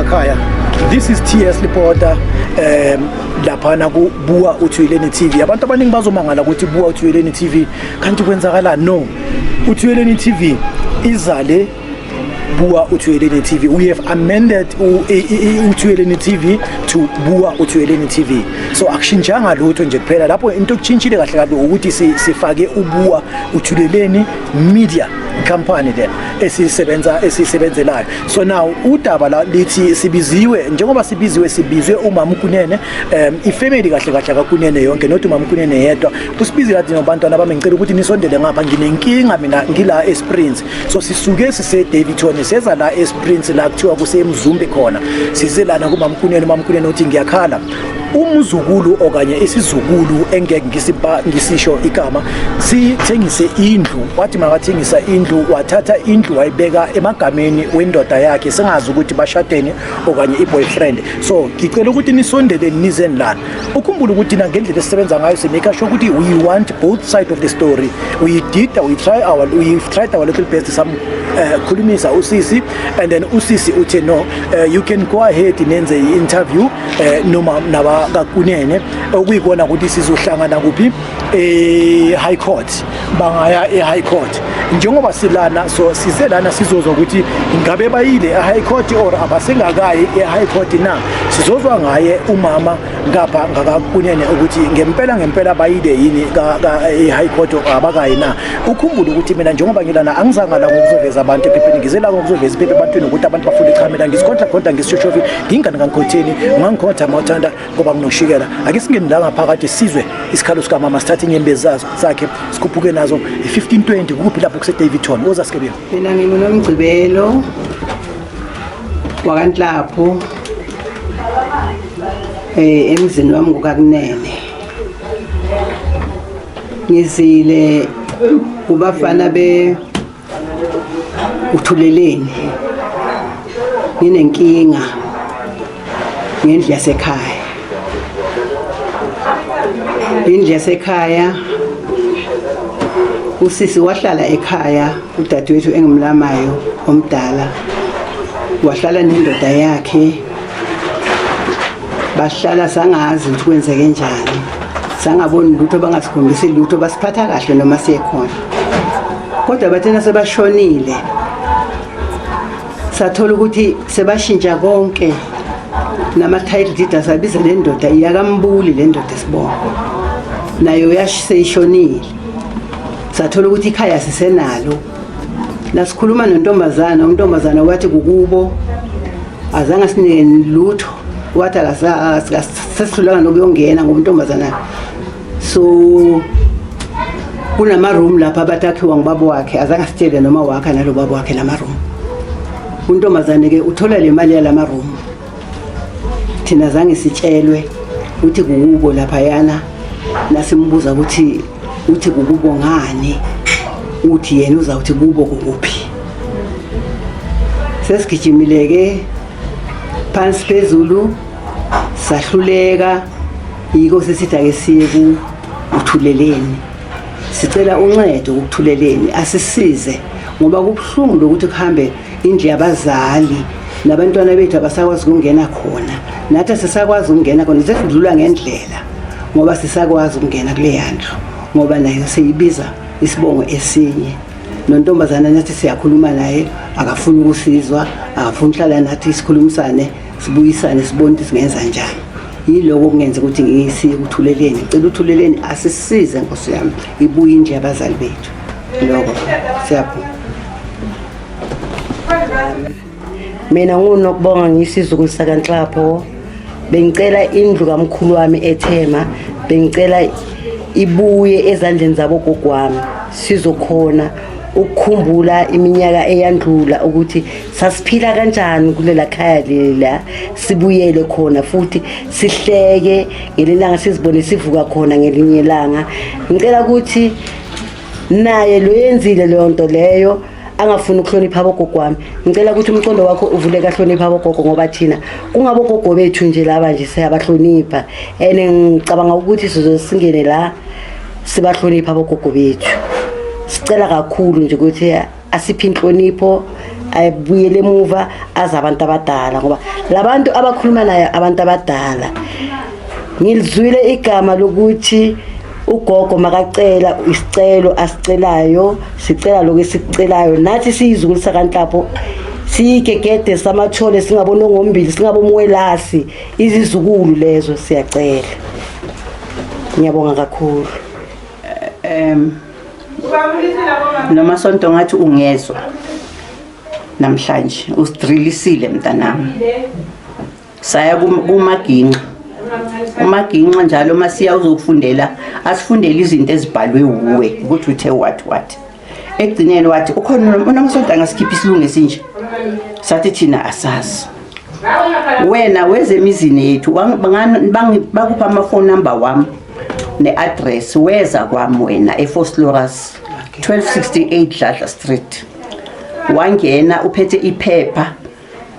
emakhaya. This is TS Reporter laphana ku Buka Uthuleleni TV. Abantu abaningi bazomangala ukuthi Buka Uthuleleni TV kanti kwenzakala. No, Uthuleleni TV izale Buka Uthuleleni TV. We have amended Uthuleleni TV to Buka Uthuleleni TV. So akushintsanga lutho nje kuphela lapho into okuchintshile kahle kahle ukuthi sifake uBuka Uthuleleni Media company then esisebenzelayo. So now udaba la lithi sibiziwe njengoba sibizwe uMama uKunene ifamily kahle kahle kaKunene yonke not uMama uKunene yedwa usibizi kathi nabantwana bami ngicela ukuthi nisondele ngapha nginenkinga mina ngila eSprings. So sisuke sise Davidton seza la eSprings la kuthiwa kuseMzumbe khona size lana kuMama uKunene uthi ngiyakhala umzukulu okanye isizukulu engeke ngisisho igama sithengise indlu wathi makathengisa indlu wathatha indlu wayibeka emagameni wendoda yakhe sengazi ukuthi bashadene okanye iboyfriend. So ngicela ukuthi nisondele nizeni lana ukhumbula ukuthi ngendlela esisebenza ngayo simake sure ukuthi we want both side of the story. We tried our little best some khulumisa usisi and then usisi uthe no you can go ahead nenze interview noma nabakaKunene okuyikona ukuthi sizohlangana kuphi high court bangaya high court njengoba silana. So sizelana sizozwa ukuthi ingabe bayile high court or abasengakayi high court na sizozwa ngaye umama ngapha ngakaKunene ukuthi ngempela bayile yini high court abakayi na. Ukhumbula ukuthi mina njengoba ngilana angizanga la ngokuzoveza abantu ephepheni ngizela ngokuzoveza iphephe ebantwini ukuthi abantu bafuna ichamela ngisikontra ngisishoshovi ngingani ngangikhotheni ngangikhotha mawuthanda ngoba nginoshikela ake singeni la ngaphakathi sizwe isikhalo sika mama starting inyembezi zakhe sikhuphuke nazo 1520 kuphi lapho kuse Davidton ozasikebela. Mina nginomgcibelo wakanhlapho emzini wami kukaKunene ngizile kubafana Uthuleleni nginenkinga ngendlu yasekhaya. Indlu yasekhaya usisi wahlala ekhaya udadewethu engimlamayo omdala wahlala nendoda yakhe bahlala sangazi ukuthi kwenzeke njani sangaboni lutho bangasikhombisi lutho basiphatha kahle noma siyekhona kodwa bathena sebashonile sathola ukuthi sebashintsha konke nama title deed asabiza le ndoda iyakamBuli le ndoda esibona nayo yashishonile. Sathola ukuthi ikhaya sisenalo lasikhuluma nontombazana untombazana wathi kukubo azange sinike lutho wathi akasasithulanga nokuyongena ngomntombazana. So kunama room lapha abatakhiwa ngibaba wakhe azange sitshele noma wakhe nalo baba wakhe lama room. Untombazane ke uthola le mali yalama room thina zange sitshelwe uthi kukubo lapha yana nasimbuza ukuthi uthi kukubo ngani uthi yena uzawuthi kubo kuphi. Sesigijimile ke phansi phezulu sahluleka yiko sesithi ake siye ku Uthuleleni sicela uncedo kuThuleleni asisize ngoba kubhlungu lokuthi kuhambe indlu yabazali nabantwana bethu abasakwazi ukungena khona nathi sisakwazi ukungena khona sesidlula ngendlela ngoba sisakwazi ukungena kule yandlu ngoba nayo seyibiza isibongo esinye nontombazana nathi siyakhuluma naye akafuni ukusizwa akafuni uhlala nathi sikhulumisane sibuyisane sibone ukuthi singenza njani. Yiloko kungenza ukuthi ngiyisiye kuThuleleni ngicela uThuleleni asisize Nkosi yami ibuye indlu yabazali bethu lokho siyabonga. Mina ngunokubonga ngisizukulu sakanhlapho bengicela indlu kamkhulu wami eThema bengicela ibuye ezandleni zabo gogo wami sizokhona ukukhumbula iminyaka eyandlula ukuthi sasiphila kanjani kulela khaya lela sibuyele khona futhi sihleke ngelilanga sizibone sivuka khona ngelinye ilanga. Ngicela ukuthi naye lo yenzile leyo nto leyo angafuni ukuhlonipha abogogo wami ngicela ukuthi umqondo wakho uvuleke ahlonipha abogogo ngoba thina kungabogogo bethu nje laba nje siyabahlonipha ngicabanga ukuthi sizosingene la sibahlonipha abogogo bethu. Sicela kakhulu nje ukuthi asiphi inhlonipho ayibuyele emuva aze abantu abadala ngoba labantu abakhuluma naye abantu abadala. Ngilizwile igama lokuthi ugogo makacela isicelo asicelayo, sicela lokho esicelayo. Nathi siyizukulu sakanhlapho siyigegede samathole singabona ngombili singabomwelasi izizukulu lezo siyacela. Ngiyabonga kakhulu. Noma sonto ngathi ungezwa namhlanje usidrilisile mntanami. Saya kumaginqa. Umaginqa njalo masiya uzokufundela asifundele izinto ezibhalwe uwe ukuthi uthe what. Ekugcineni wathi ukhona unomsonto angasikhipha isilungu esinje. Sathi thina asazi. Wena wezemizini yethu bakupha amafoni number wami ne-address weza kwami wena eFosloras 1268 Dladla Street. Wangena uphethe iphepha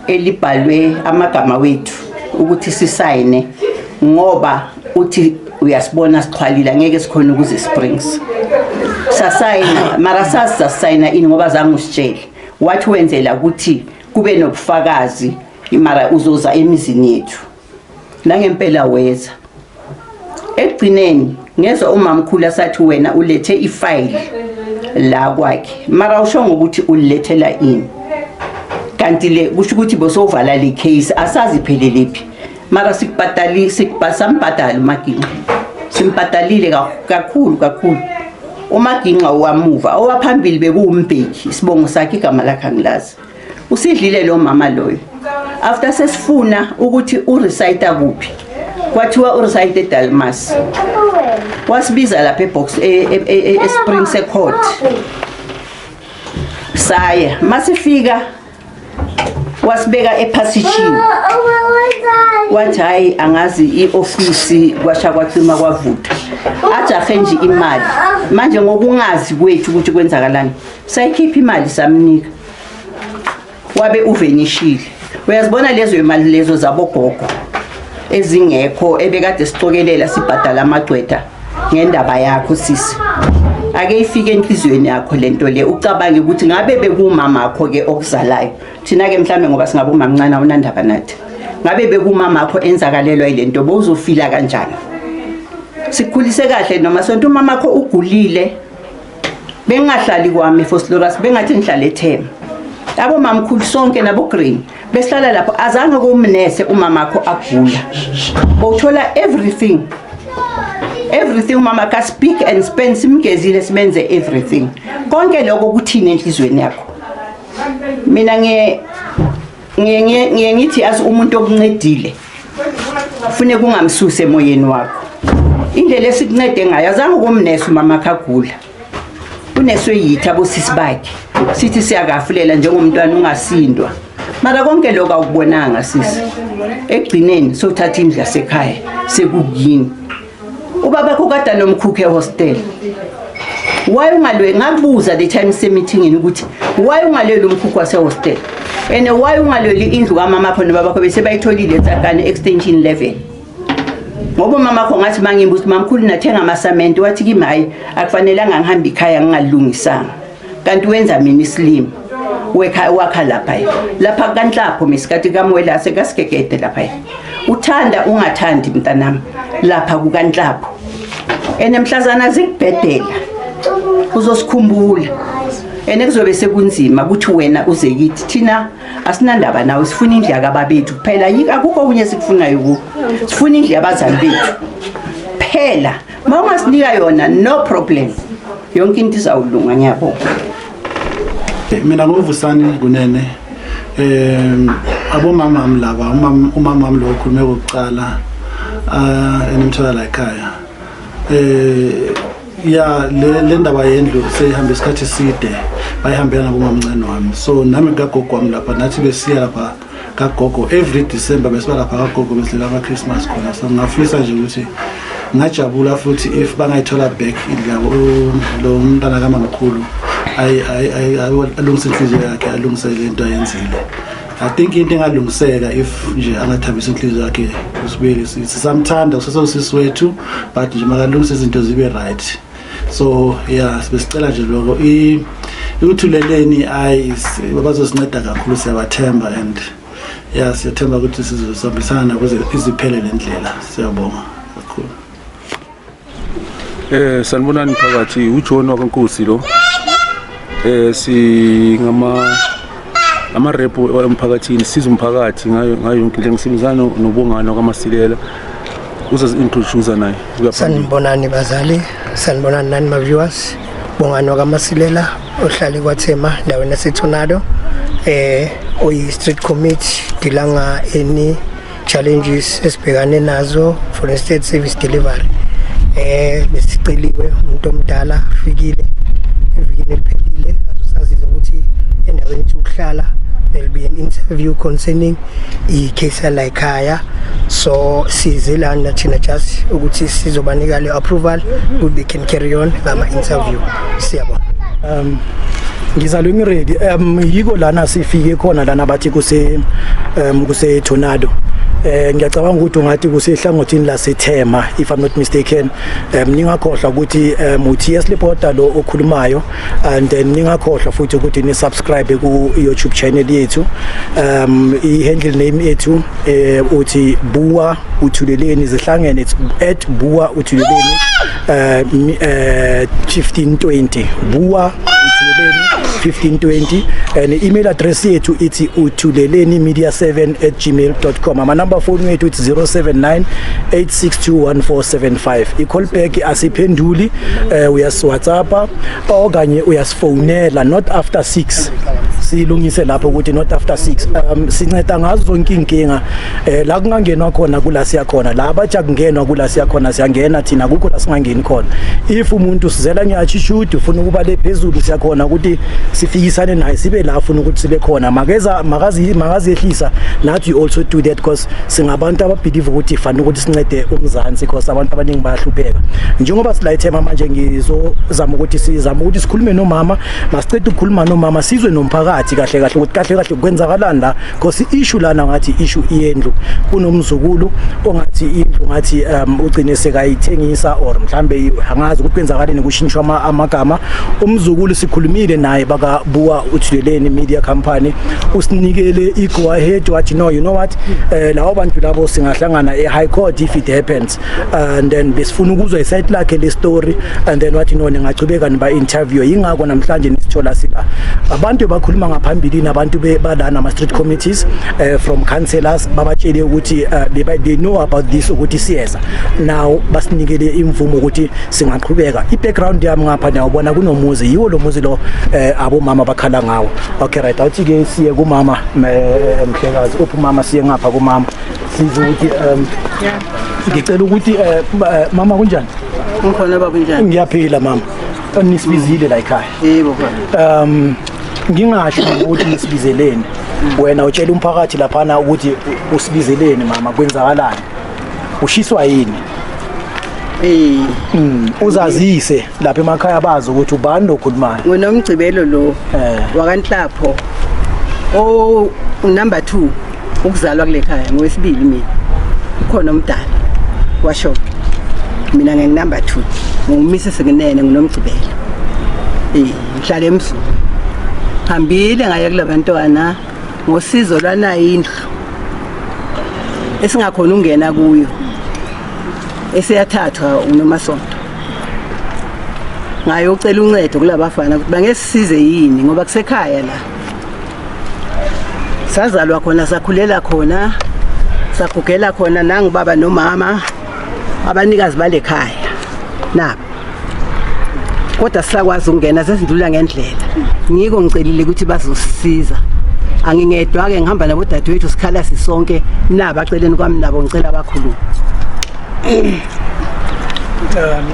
elibhalwe amagama wethu ukuthi sisayine ngoba uthi uyasibona sixhwalile ngeke sikhona ukuze Springs. Sasayina mara sasayina ini ngoba zange usitshele. Wathi wenzela ukuthi kube nobufakazi imara uzoza emizini yethu. Nangempela weza. Ekugcineni ngezwe umamkhulu asathi wena ulethe ifile la kwakhe. Mara usho ngokuthi ulethela ini. Kanti le kusho ukuthi bosovala le case asazi phelelephi. Mara sikubhasampadala umaginqa. Simphatalile kakhulu. Umaginqa wamuva owaphambili bekuumbheki isibongo sakhe igama lakhe angilazi. Usidlile lo mama loyo. After sesifuna ukuthi urecite kuphi. Kwathiwa urecite eDalmas. Wasibiza lapha ebox eSprings eCourt. Saya masifika wasibeka ephasishini. Wathi hayi angazi iofisi kwasha kwacima kwavutha. Ajahe nje imali. Manje ngokungazi kwethu ukuthi kwenzakalani. Sayikhipha imali samnika. Wabe uvenishile. Uyazibona lezo imali lezo zabogogo ezingekho ebekade sicokelela sibhadala amagcwetha ngendaba yakho sisi. Ake ifike enhlizweni yakho lento le ucabange ukuthi ngabe bekumama akho ke okuzalayo. Thina ke mhlambe ngoba singaboma mncane awunandaba nathi. Ngabe bekumama akho enzakalelwa ilento bowuzofila kanjani? Sikhulise kahle noma sonto umama akho ugulile. Bengahlali kwami eFosloras bengathi ngihlala eThema. Abo mamkhulu sonke nabo Green besihlala lapho azange kumnese umama akho agula. Bothola everything umama ka speak and spend simgezile sibenze everything. Konke lokho kuthini enhlizweni yakho? Mina ngithi as umuntu okuncedile ufune kungamsuse emoyeni wakho. Indlela esikuncede ngayo azange kumnese umama akho agula. Uneswe yithi abosisi bakhe. Sithi siyakafulela njengomntwana ungasindwa. Mara konke lokho awubonanga sisi. Ekugcineni sothatha indlu yasekhaya sekukuyini. Ubaba kukada nomkhukhe hostel. Why ungalwe ngakubuza the time meeting ukuthi why ungalwe lo mkhukhu wase hostel? And why ungalwe indlu kamama akho nobaba akho bese bayitholile tsakane extension 11. Ngoba mama akho ngathi mangimbuza mamkhulu nathenga amasamenti wathi kimi hayi akufanelanga ngihambe ikhaya ngingalungisanga. Kanti wenza mina islim. Wakha lapha kanhlapho misikati kamwela sekasigegede lapha. Uthanda ungathandi mntanami lapha kukanhlapho. Enemhlazana zikubhedela. Uzosikhumbula. Kuzobe sekunzima ukuthi wena uze kithi thina asinandaba nawe sifuna indlu yakababethu phela akukho okunye sikufunayo ku. Sifuna indlu yabazali bethu. Phela mawungasinika yona no problem. Yonke into izawulunga ngiyabonga. Mina nguvusani kunene abomama amlaba umama wami lo khulume kokuqala enemthola la ekhaya ya le ndaba yendlu seyihamba isikhathi eside bayihambela nabomamncane wami so nami kagogo wami lapha nathi besiya lapha kagogo every December besiba lapha kagogo besela ama Christmas khona so ngafisa nje ukuthi ngajabula futhi if bangayithola back indlu yabo lo mntana kamamkhulu alungise inhliziyo yakhe alungise lento ayenzile. I think into engalungiseka if nje angathambisa inhliziyo yakhe usibili sisamthanda usesosisi wethu but nje makalungise izinto zibe right. So yeah besicela nje lokho ikuthuleleni bazosinceda kakhulu siyabathemba and siyathemba ukuthi sizosambisana ukuze iziphele le ndlela. Siyabonga kakhulu. Sanibonani phakathi uJohn wakwaNkosi lo. Singama rep emphakathini siza umphakathi ngayo yonke into ngisebenzana nobongana kwaMasilela. Uzazi-introduce naye. Sanibonani bazali, sanibonani nani ma-viewers. Bongani wakaMasilela ohlala kwaThema ndaweni yaseTornado. Oyi-street committee dilanga any challenges esibhekane nazo for instance service delivery. Besiceliwe umuntu omdala fikile evikini eliphelile azosazisa ukuthi endaweni yokuhlala there'll be an interview concerning i-case la ekhaya. So sizelana thina just ukuthi sizobanika le approval we can carry on ngama interview. Siyabona. Ngizalwe ngiready. Yiko lana sifike khona lana bathi kuse Tornado. Ngiyacabanga ukuthi ungathi kusehlangothini laseThema if I'm not mistaken. Ningakhohlwa ukuthi uTS Reporter lo okhulumayo and then ningakhohlwa futhi ukuthi ni subscribe ku YouTube channel yethu. I-handle name yethu uthi Buwa Uthuleleni zihlangene @Buwa Uthuleleni 1520 Buwa Uthuleleni 1520 and email address yethu ithi uthuleleni media7@gmail.com. Ama number phone yethu ithi 079 I-call back asiphenduli, uyasiwhatsappa okanye uyasifonela not after 6. Silungise lapho ukuthi not after 6. Sinceda ngazo zonke inkinga la kungangenwa khona kula siya khona la abatsha kungenwa kula siya khona siyangena thina kukho la singangeni khona. If umuntu sizela ngiyachishuda ufuna ukuba le phezulu siya khona ukuthi sifikisane naye sibe la ufuna ukuthi sibe khona makazi ehlisa nathi you also do that because singabantu ababelieve ukuthi fanele ukuthi sincede umzansi because abantu abaningi bayahlupheka. Njengoba silayithema manje ngizozama ukuthi sikhulume nomama, masicede ukukhuluma nomama sizwe nomphakathi kahle ukuthi kwenzakalani la because issue lana ngathi issue iyendlu kunomzukulu ongathi indlu ngathi ugcine sekayithengisa or mhlambe angazi ukuthi kwenzakaleni kushintshwa amagama. Umzukulu sikhulumile naye baka Buwa Uthuleleni Media Company usinikele i-go ahead wathi no you know what lawo bantu labo singahlangana e-high court if it happens and then besifuna ukuzwa isite lakhe le story and then wathi no ningachubeka niba interview. Yingakho namhlanje nisithola sila abantu bakhuluma ngaphambili nabantu balana ama street committees from councillors babatshele ukuthi they know about this ukuthi siyeza now basinikele imvumo ukuthi singaqhubeka. I-background yami ngapha nawubona kunomuzi yiwo lo muzi lo abomama bakhala ngawo. Okay right awuthi ke siye kumama mhlekazi uphumama siye ngapha kumama sizo ukuthi ngicela ukuthi mama kunjani? Ngikhona baba kunjani? Ngiyaphila mama. Nisibizile la ekhaya. Yebo baba. Ngingasho ukuthi nisibizeleni wena utshela umphakathi lapha ukuthi usibizeleni mama kwenzakalani ushiswa yini uzazise lapha emakhaya bazo ukuthi ubani lokhulumayo Ngonomgcibelo lo wakanhlapho number 2 ukuzalwa kule khaya ngowesibili mina ukhona umdala washo mina nginumber 2 ngumisi sekunene ngonomgcibelo ngihlala emzulu hambile ngaye kulabantwana ngosizo lwana indlu esingakhona ungena kuyo esiyathathwa uNomasonto ngayo ucela uncedo kulabafana ukuthi bangesisize yini ngoba kusekhaya la sazalwa khona sakhulela khona sagugela khona nangibaba nomama abanikazi bale khaya nabo kodwa sisakwazi ukungena sesindlula ngendlela ngiko ngicelile ukuthi bazosisiza angingedwa ke ngihamba nabo dadewethu sikhala sisonke naba aceleni kwami nabo ngicela abakhulu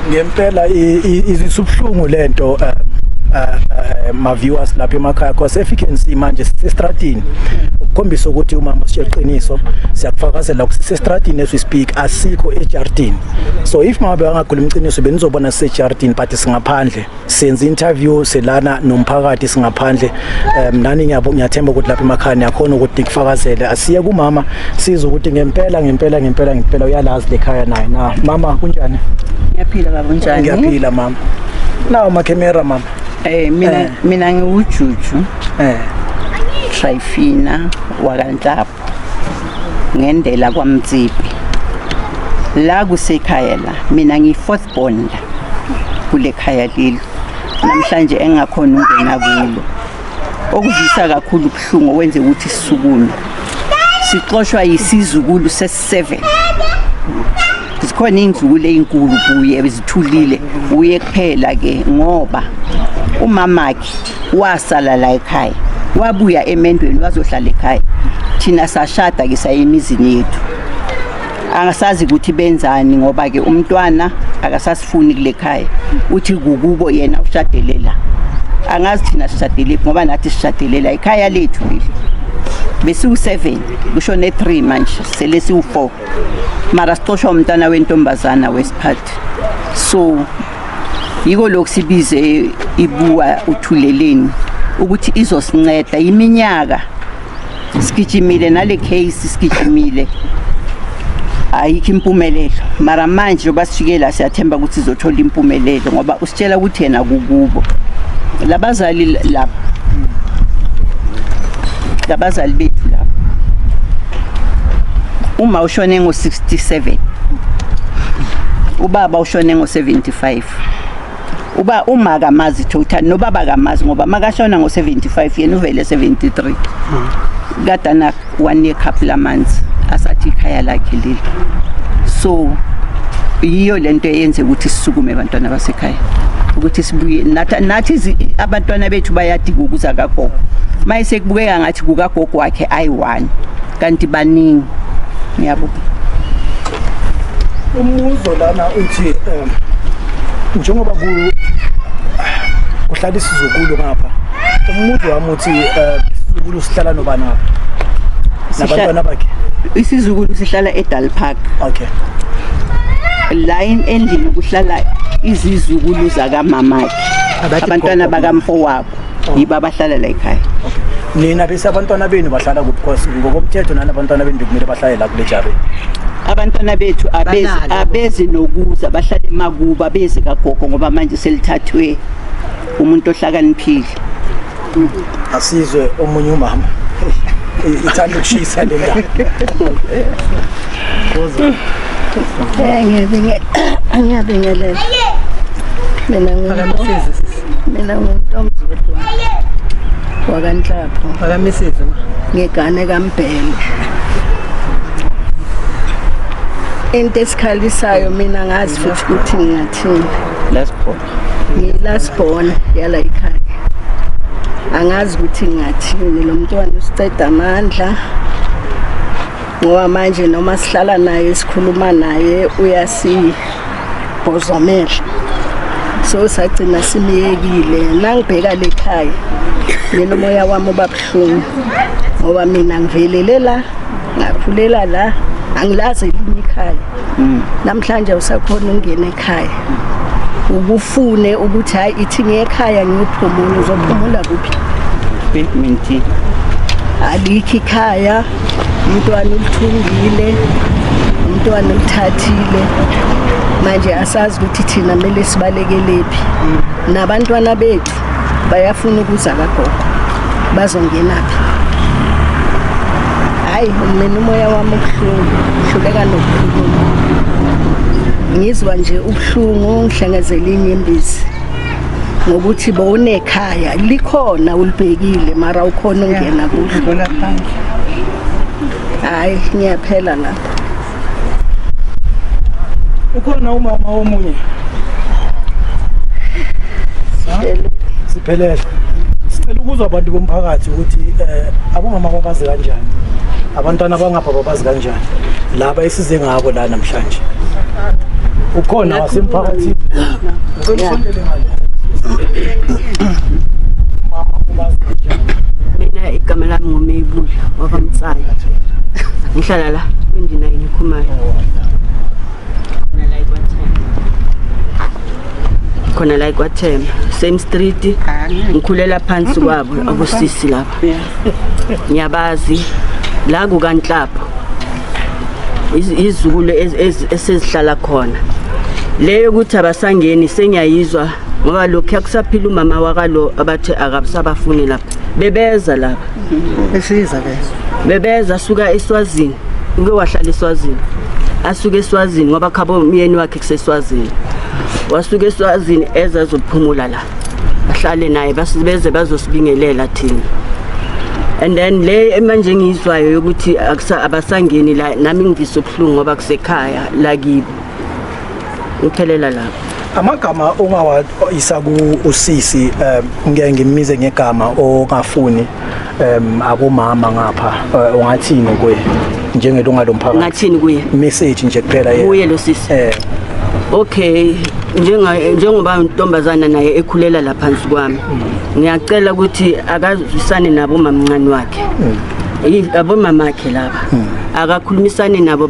ngempela izisubhlungu lento ma viewers lapha emakhaya because if you can see manje sisestratini ukukhombisa ukuthi umama siyeqiniso siyakufakazela ukuthi sisestratini as we speak asikho ejardini. So if mabe angakhuluma iqiniso benizobona sisejardini but singaphandle senza interview selana nomphakathi singaphandle. Nani ngiyathemba ukuthi lapha emakhaya yakhona ukuthi kufakazele asiye kumama siza ukuthi ngempela uyalazi lekhaya naye na mama kunjani? Ngiyaphila baba kunjani? Ngiyaphila mama. Nawo ma camera mama. mina ngiwuJuju Trifina wakanhlapho ngendela kwaMtsipi la kusekhaya la mina ngi4th born la kule khaya leli namhlanje engakhona ungena kulo okuzisa kakhulu kuhlungu wenze ukuthi sisukume sixoshwa yisizukulu ses7 sikhona inzukulu ezinkulu kuye bezithulile uye kuphela ke ngoba umamakhe wasala la ekhaya wabuya emendweni wazohlala ekhaya thina sashada ke sayemizini yethu angasazi ukuthi benzani ngoba ke umntwana akasasifuni kule khaya uthi kukubo yena ushadelela angazi thina sishadele ngoba nathi sishadelela ekhaya lethu leli bese u7 kushone 3 manje sele siu4 mara sixoshwa umntana wentombazana wesiphathi so yiko lokusibize ibuwa uthuleleni ukuthi izosinceda iminyaka sigijimile nale case sigijimile ayikho impumelelo mara manje basifikela siyathemba ukuthi izothola impumelelo ngoba usitshela ukuthi yena kukubo labazali bethu lapha uma ushone ngo67 ubaba ushone ngo75 uma kamazi total nobaba kamazi ngoba makashona ngo75 yena uvele 73 gadana 1 year couple of months asathi ikhaya lakhe leli so yiyo lento eyenze ukuthi sisukume abantwana basekhaya ukuthi sibuye nathi abantwana bethu bayadika ukuza kagogo mayise kubukeka ngathi kukagogo wakhe ayi1 kanti baningi ngiyabona umuzo lana uthi njengoba kuhlala isizukulu ngapha umuzo wami uthi isizukulu sihlala nobani ngapha nabantwana bakhe isizukulu sihlala eDal Park okay line endlini kuhlala izizukulu zakaMamakhe abantwana bakamfo wabo yiba bahlala la ekhaya nina bese abantwana benu bahlala kuphi because ngokomthetho nana abantwana benu kumele bahlale la kule Jabe abantwana bethu abeze nokuza bahlale emakuba beze kagogo ngoba manje selithathwe umuntu ohlakaniphile asizwe omunye umama ithanda ukushisa le ndawo ngiyabingelela mina nguNtomzulu wakanhlapho akaMsezi ngegane kaMbhele into esikhalisayo mina ngazi futhi ukuthi ngiyathini ngilasborn yala ekhaya angazi ukuthi ngiyathini lo mntwana usiceda amandla ngoba manje noma sihlala naye sikhuluma naye uyasibhozomela so sagcina simiyekile nangibheka lekhaya mina umoya wami ubabhlungu ngoba mina ngivelele la ngakhulela la angilazi elinye ikhaya namhlanje usakhona ungena ekhaya ukufune ukuthi hayi ithi ngekhaya ngiyophumula uzophumula kuphi pavement alikho ikhaya umntwana ulithungile umntwana ulithathile manje asazi ukuthi thina kumele sibalekelephi nabantwana bethu bayafuna ukuza kagogo bazongenaphi hayi mina umoya wami ubuhlungu hluleka nokukhuluma ngizwa nje ubuhlungu ngihlangazela inyembezi ngokuthi bowunekhaya likhona ulibhekile mara ukhona ungena kulo hayi ngiyaphela lapha ukhona umama omunye siphelele sicela ukuzwa abantu bomphakathi ukuthi abomama babazi kanjani abantwana bangapha babazi kanjani laba esize ngabo la namhlanje ukhona wasemphakathini ngicela usondele ngale mama ubazi kanjani mina igama lami nguMeybuli wakamtsayi ngihlala la 29 Khumalo khona la eKwaThema same street ngikhulela phansi kwabo abosisi lapha ngiyabazi la kukanhlapho izizukulu esezihlala khona leyo ukuthi abasangeni sengiyayizwa ngoba lokhu yakusaphila umama wakalo abathe akabusabafuni lapha bebeza lapha besiza ke bebeza suka eSwazini uke wahlala eSwazini asuke eSwazini ngoba khabo umyeni wakhe kuseSwazini wasuke eSwazini ezazophumula la ahlale naye basibeze bazosibingelela thina and then le manje ngizwayo ukuthi abasangeni la nami ngivisa ubuhlungu ngoba kusekhaya la kibo uphelela lapho amagama ongawayisa ku usisi ngeke ngimize ngegama ongafuni abomama ngapha ungathini kuye njengelunga lomphakathi ngathini kuye message nje kuphela yena kuye lo sisi okay njengoba untombazana naye ekhulela la phansi kwami ngiyacela ukuthi akazwisane nabo mamncane wakhe abomama akhe laba akakhulumisane nabo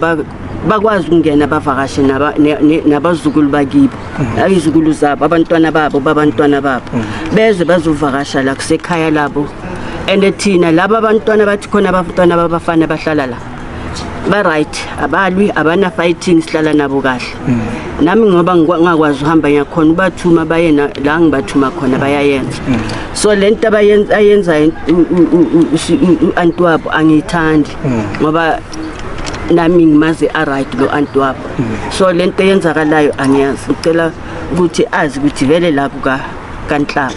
bakwazi ukungena bavakashe nabazukulu bakibo ayizukulu zabo abantwana babo beze bazovakasha la kusekhaya labo and thina laba abantwana bathi khona abantwana babafana bahlala la ba right abalwi abana fighting sihlala nabo kahle nami ngoba ngakwazi uhamba ngiyakhona ubathuma bayena la ngibathuma khona bayayenza so lento ayenza uAntwabo angiyithandi ngoba nami ngimaze right lo Antwabo so lento eyenzakalayo angiyazi ngicela ukuthi azi ukuthi vele la kuka kaNhlaba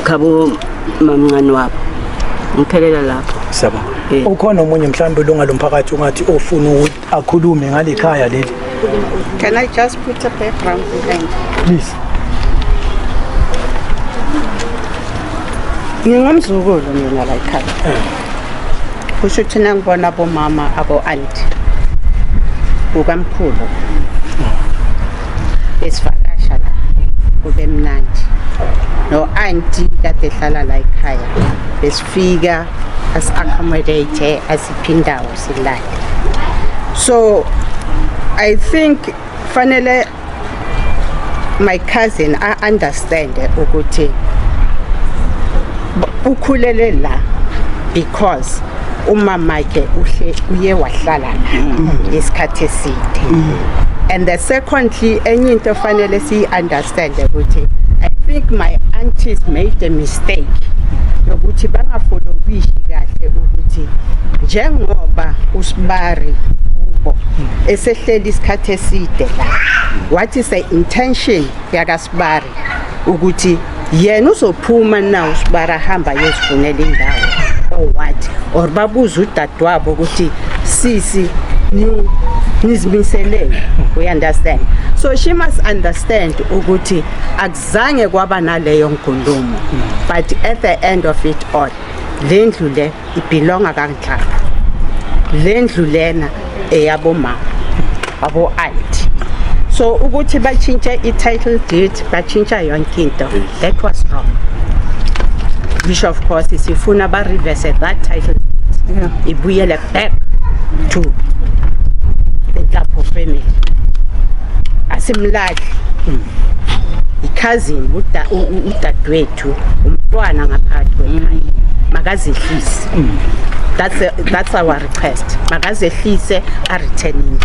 khabo mamncane wabo ngiphelela lapho sabo ukhona umunye mhlambe longa lomphakathi ungathi ofuna akhulume ngale khaya leli Can I just put a background behind? please Ngingumzukulu mina la ekhaya. Kusho ukuthi nangibona abomama abo-aunty kukamkhulu besivakasha la kube mnandi no-aunty kade ehlala la ekhaya besifika as-accommodate asiphi indawo silale. So I think fanele my cousin understand ukuthi ukhulele la because umama ke uye wahlala isikhathi eside and the secondly enye into fanele si understand ukuthi I think my aunties made a mistake ukuthi bangafollow wishi kahle ukuthi njengoba uSibari ubo esehleli isikhathi eside la what is the intention yakaSibari ukuthi yena uzophuma na uSibari ahamba yesifunela indawo or what or babuza udadewabo ukuthi sisi nizimiselele we understand so she must understand ukuthi akuzange kwaba naleyo nkulumo but at the end of it all lendlu le ibelonga kaNhlaba lendlu lena eyabomama abo aunt so ukuthi bachintshe i-title deed bachintsha yonke into that was wrong which of course sifuna ba reverse that title deed ibuyele back to the Ntlapo family asimlahli i-cousin udadewethu umntwana ngaphakathi kwekhaya makazehlise that's our request makazehlise a-returning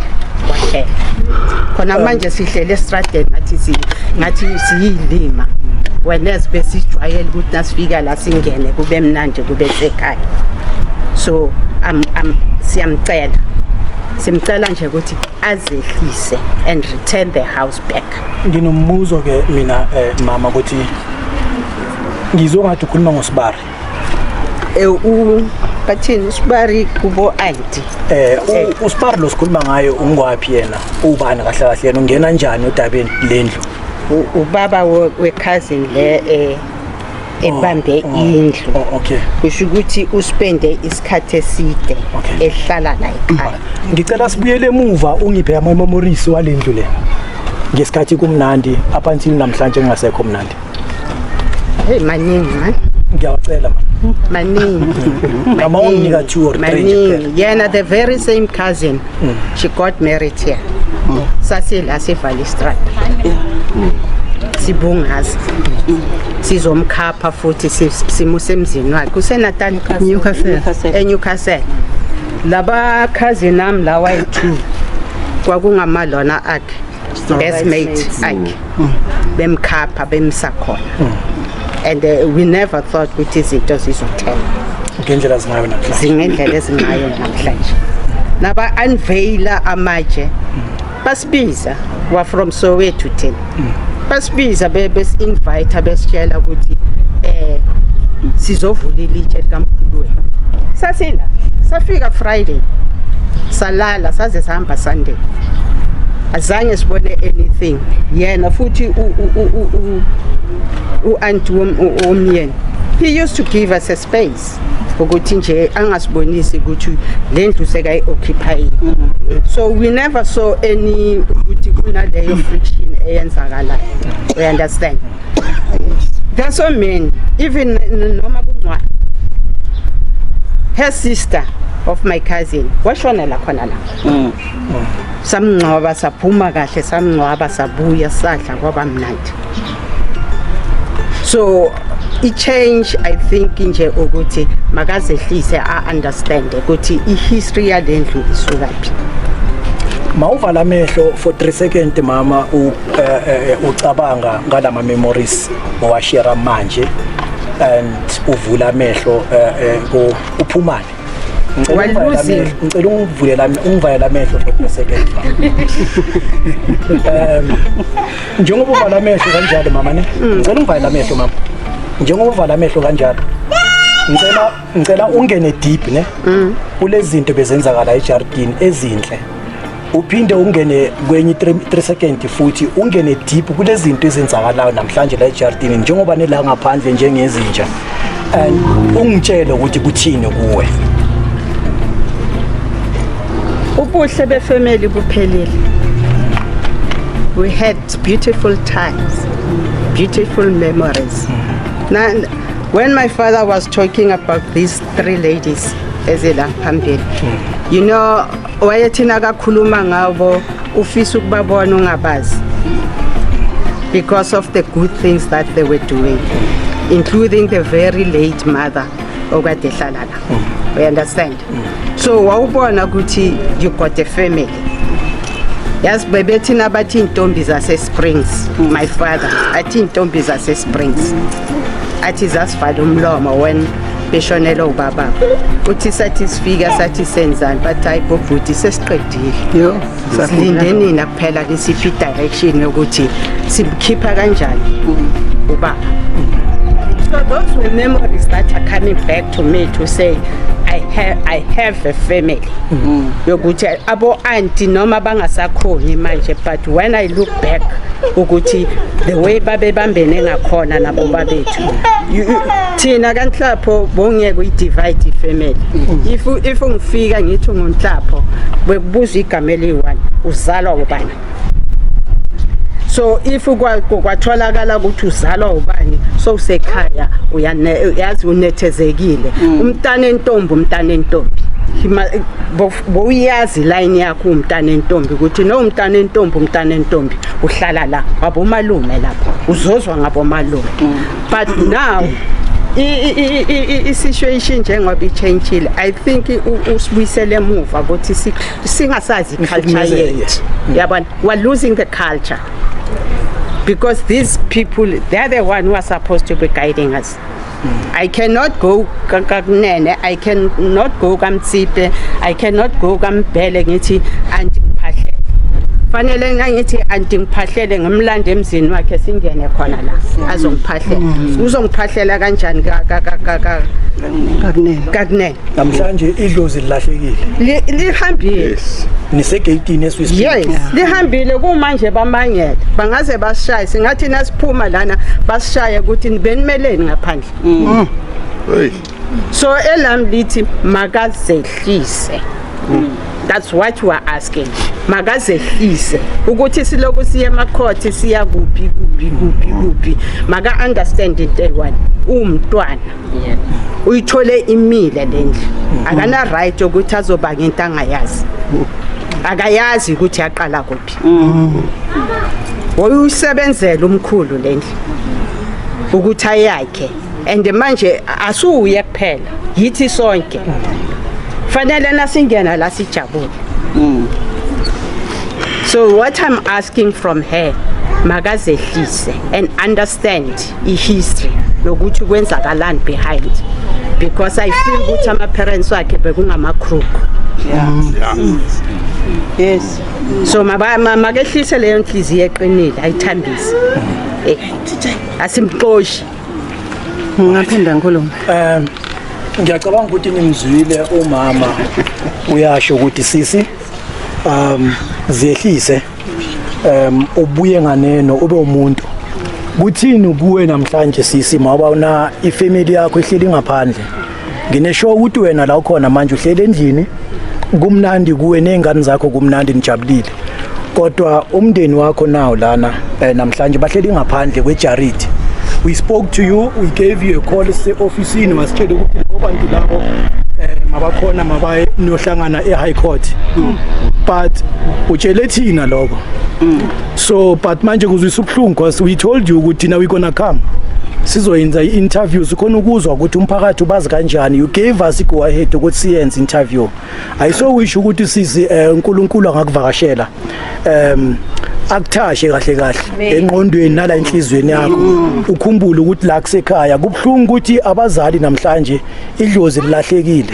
kwaphela khona manje sihlele estradeni ngathi siyilima whenas besijwayele ukuthi nasifika la singene kube mnandi kube sekhaya so simcela nje ukuthi azehlise and return the house back. Nginombuzo ke mina mama ukuthi ngizongathi ukhuluma ngoSibari bathini uSibari kubo aunty uSibari lo sikhuluma ngayo ungwaphi yena ubani kahle kahle yena ungena njani odabeni lendlu ubaba we-cousin le ebambe indlu okay kusho ukuthi uspende isikhathi eside ehlala la ekhaya ngicela sibuyele emuva ungiphe ama memories walendlu le ngesikhathi kumnandi up until namhlanje engasekho mnandi hey maningi man ngiyacela maningi mama unginika 2 or 3 yena the very same cousin she got married here sasila seValley Street sibungazi sizomkhapha futhi simusemzini wakhe kuseNathan Newcastle laba cousin nami la wayi2 kwakungamalona akhe best-mate akhe bemkhapha bemsakhona and we never thought ukuthi izinto zizothela ngendlela zingayo namhlanje zingendlela ezingayo namhlanje naba unveila amaje basibiza wa from Soweto 10 basibiza bes invite besitshela ukuthi sizovula ilitshe likamkhulu wethu sasila safika Friday salala saze sahamba Sunday azange sibone anything yena futhi u-auntie womyeni he used to give us a space ukuthi nje angasibonisi ukuthi lendlu sekayi-occupy so we never saw any ukuthi kunaleyo friction eyenzakalayo we understand that's so mean even noma kuncwane her sister of my cousin washonela khona la samngcwaba saphuma kahle samngcwaba sabuya sadla kwaba mnandi so i-change I think nje ukuthi makazehlise a-understand ukuthi i-history yalendlu isukaphi mawuvala amehlo for 3 seconds mama ucabanga ngalama memories owashare manje and uvula amehlo uphumane ngicela ungivalela amehlo for 3 seconds njengoba uvala amehlo kanjalo mama ne ngicela ungivalela amehlo mama njengoba uvala amehlo kanjalo ngicela ungene deep ne kulezi zinto bezenzakala ejardini ezinhle uphinde ungene kwenye 3 seconds futhi ungene deep kulezi zinto ezenzakalayo namhlanje la ejardini njengoba nela ngaphandle njengezinja and ungitshele ukuthi kuthini kuwe ubuhle befamily buphelile we had beautiful times beautiful memories now when my father was talking about these 3 ladies ezela phambili you know wayethina kakhuluma ngabo ufisa ukubabona ungabazi because of the good things that they were doing including the very late mother okade hlala la we understand so wawubona ukuthi you got a family yes bebethina bathi intombi zase Springs my father athi intombi zase Springs athi zasivala umlomo when beshonela ubaba uthi sathi sifika sathi senzani but hayibo futhi sesiqedile yo silindeni na kuphela lesiphi direction ukuthi sikhipha kanjani ubaba so those were memories that are coming back to me to say I have a family yokuthi abo auntie noma bangasakhoni manje but when I look back ukuthi the way babe bambene ngakhona nabo babethu thina kanhlapho bongeke uyidivide ifamily if ungifika ngithi ngonhlapho bekubuza igama eli1 uzalwa ubani so if kwatholakala ukuthi uzalwa ubani so usekhaya uyazi unethezekile umntana entombi boyazi line yakho umntana entombi ukuthi no umntana entombi uhlala la wabomalume lapha uzozwa ngabomalume but now i-situation njengoba i-changeile I think usibuyisele emuva ukuthi singasazi culture yethu yabona we're losing the culture because these people they're the one who are supposed to be guiding us I cannot go kakunene I cannot go kaMtsipe I cannot go kaMbele ngithi antiphahlele fanele ngithi antiphahlele ngimlande emzini wakhe singene khona la azongiphahlela uzongiphahlela kanjani kakunene namhlanje idlozi lilahlekile lihambile nisegeyitini eswisiphi yes lihambile kumanje bamangele bangaze basishaye singathi nasiphuma lana basishaye ukuthi benimeleni ngaphandle so elam lithi makazehlise that's what we are asking makazehlise ukuthi siloku siye emakhoti siya kuphi maka understand into one umntwana uyithole imile lendlu akana right ukuthi azoba ngento angayazi akayazi ukuthi yaqala kuphi uyisebenzela umkhulu lendlu ukuthi ayakhe and manje asuye kuphela yithi sonke fanele nasingena la sijabule So what I'm asking from her, makazehlise and understand history nokuthi kwenzakalani behind, because I feel ukuthi ama parents wakhe bekungama-crook. Yes. So makehlise leyo nhliziyo eqinile ayithambise. Asimxoshi. Ngaphinda ngikhuluma. Ngiyacabanga ukuthi nimzwile umama uyasho ukuthi sisi zehlise ubuye nganeno ube umuntu. Kuthini kuwe namhlanje sisi mawabona ifamily yakho ihleli ngaphandle? Nginesho ukuthi wena la ukhona manje uhleli endlini kumnandi kuwe nezingane zakho kumnandi nijabulile. Kodwa umndeni wakho nawo lana namhlanje bahleli ngaphandle kweJarity. We spoke to you, we gave you a call officeini wasitshela ukuthi ngobantu labo mabakhona mabaye nohlangana eHigh Court. But utshele thina lokho. So but manje kuzwisa ubhlungu because we told you ukuthi now we gonna come. Sizoyenza i-interviews khona ukuzwa ukuthi umphakathi ubazi kanjani. You gave us go ahead ukuthi siyenze interview. I so wish ukuthi sisi uNkulunkulu angakuvakashela. Akuthashe kahle kahle enqondweni nala inhlizweni yakho ukhumbule ukuthi la kusekhaya kubhlungu ukuthi abazali namhlanje idlozi lilahlekile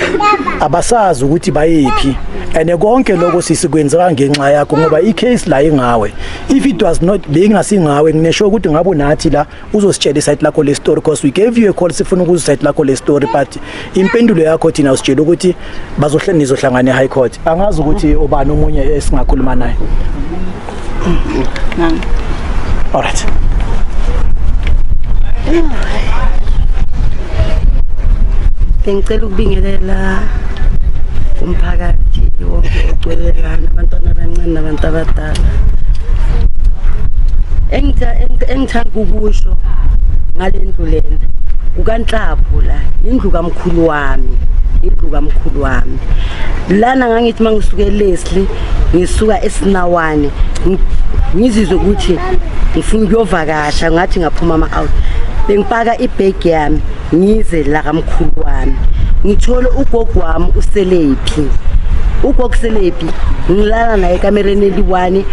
abasazi ukuthi bayephi ene konke lokho sisikwenzeka ngenxa yakho ngoba icase la ingawe. If it was not bengasingawe nginesho ukuthi ngabe nathi la uzositshela isite lakho le story because we gave you a call sifuna ukuzisite lakho le story but impendulo yakho thina usitshela ukuthi nizohlangana eHigh Court. Angazi ukuthi ubani omunye esingakhuluma naye. All right. Ngicela ukubingelela umphakathi wonke ogcwelelana abantwana abancane nabantu abadala. Engithanda ukusho ngalendlu lena ukaNhlapho la indlu kamkhulu wami. Lana ngangithi mangisuka eLeslie ngisuka eSinawane ngizizwe ukuthi ngifuna ukuyovakasha ngathi ngaphuma ama-out bengipaka ibag yami ngize la kamkhulu wami ngithole ugogo wami uselephi. Ugogo selephi ngilala naye ekamereni eliwani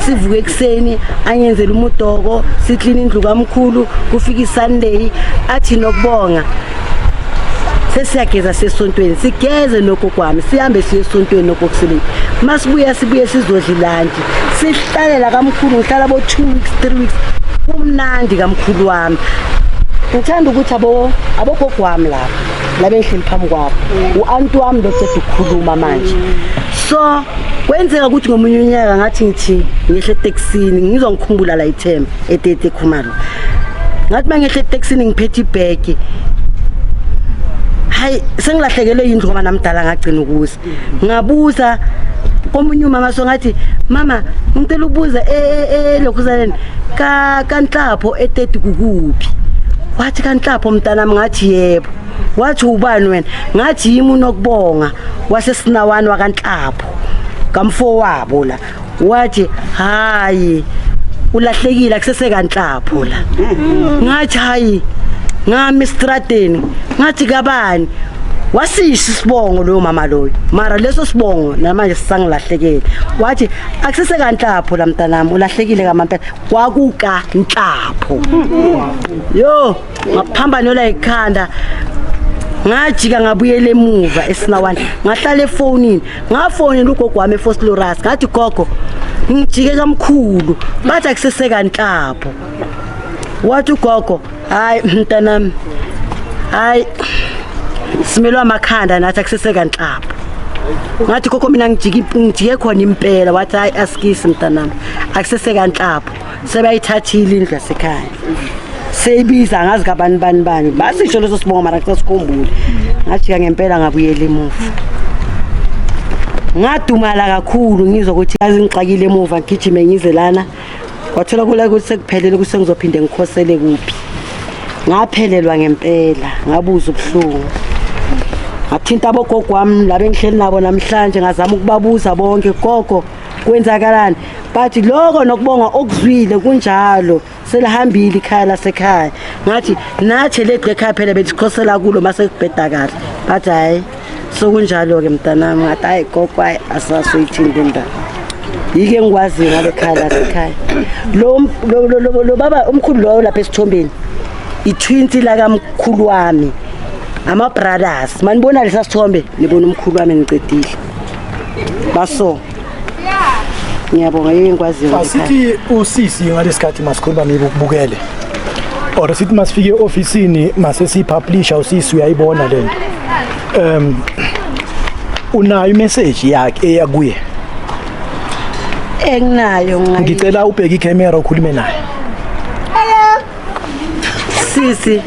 sivuke ekseni anyenzela umudoko siklina indlu kamkhulu kufika iSunday athi nokubonga sesiyageza sesontweni sigeze nogogo wami sihambe siye esontweni nogogo selephi masibuya sibuye sizodla ilunch sihlalela kamkhulu ngihlala abo 2 weeks 3 weeks kumnandi kamkhulu wami. Ngithanda ukuthi abogogo wami la bengihleli phambi kwabo uanti wami lo cede ukukhuluma manje. So kwenzeka ukuthi ngomunye unyaka ngathi ngithi ngihle eTaxini ngizongikhumbula la iThemba eTete Khumalo ngathi mangehle eTaxini ngiphethe ibag hayi sengilahlekelwe indlu ngoba namdala ngagcina ukuza ngabuza komunye umama so ngathi mama ngicela ukubuza lokhuzaleni kaNhlapho eTete kukuphi. Wathi kaNhlapho mntanami ngathi yebo. Wathi ubani wena ngathi yimi unokubonga waseSinawane wakaNhlapho kamfo wabo la. Wathi hayi ulahlekile akusese kaNhlapho la. Ngathi hayi ngami estradeni ngathi kabani wasisho isibongo lo mama loyo mara leso sibongo namanje sisangilahlekile. Wathi akusese kaNhlapho la mntanami ulahlekile kamampela kwakuka Nhlapho. Yo ngaphamba nola ikhanda ngajika ngabuyela emuva eSinawane ngahlala efonini ngafonela ugogo wami eFosloras ngathi gogo ngijike kamkhulu bathi akusese kaNhlapho. Wathi ugogo hayi mntanami hayi simelwa amakhanda nathi akusese kaNhlapho. Ngathi gogo mina ngijike khona impela. Wathi hayi askisi mntanami akusese kaNhlapho sebayithathile indlu yasekhaya seyibiza ngazi kabani basisho leso sibongo mara kusasikhumbule. Ngajika ngempela ngabuyela emuva ngadumala kakhulu ngizwa ukuthi yazi ngixakile emuva ngigijime ngize lana wathola ukuthi sekuphelele ukuthi sengizophinde ngikhosele kuphi. Ngaphelelwa ngempela ngabuza ubuhlungu ngathinta abogogo wami la bengihleli nabo namhlanje ngazama ukubabuza bonke gogo kwenzakalani bathi lokho nokubonga okuzwile kunjalo selihambile ikhaya lasekhaya. Ngathi nathi ledle ekhaya phela besikhosela kulo mase kubheda kahle bathi hayi sokunjalo ke mntanami ngathi hayi gogo asasoyithinde indaba. yike ngikwazi ngale khaya lasekhaya lo baba umkhulu lo lapha esithombeni i-twins la kamkhulu wami ama brothers manibona lesa sithombe nibona umkhulu wami ngicedile baso ngiyabonga yike ngikwazi asithi usisi ngalesikhathi masikhulu bami ukubukele or sithi masifike ofisini mase sipublisha usisi uyayibona lento unayo imessage yakhe eyakuye enginayo ngicela ubheke icamera ukhulume naye sisi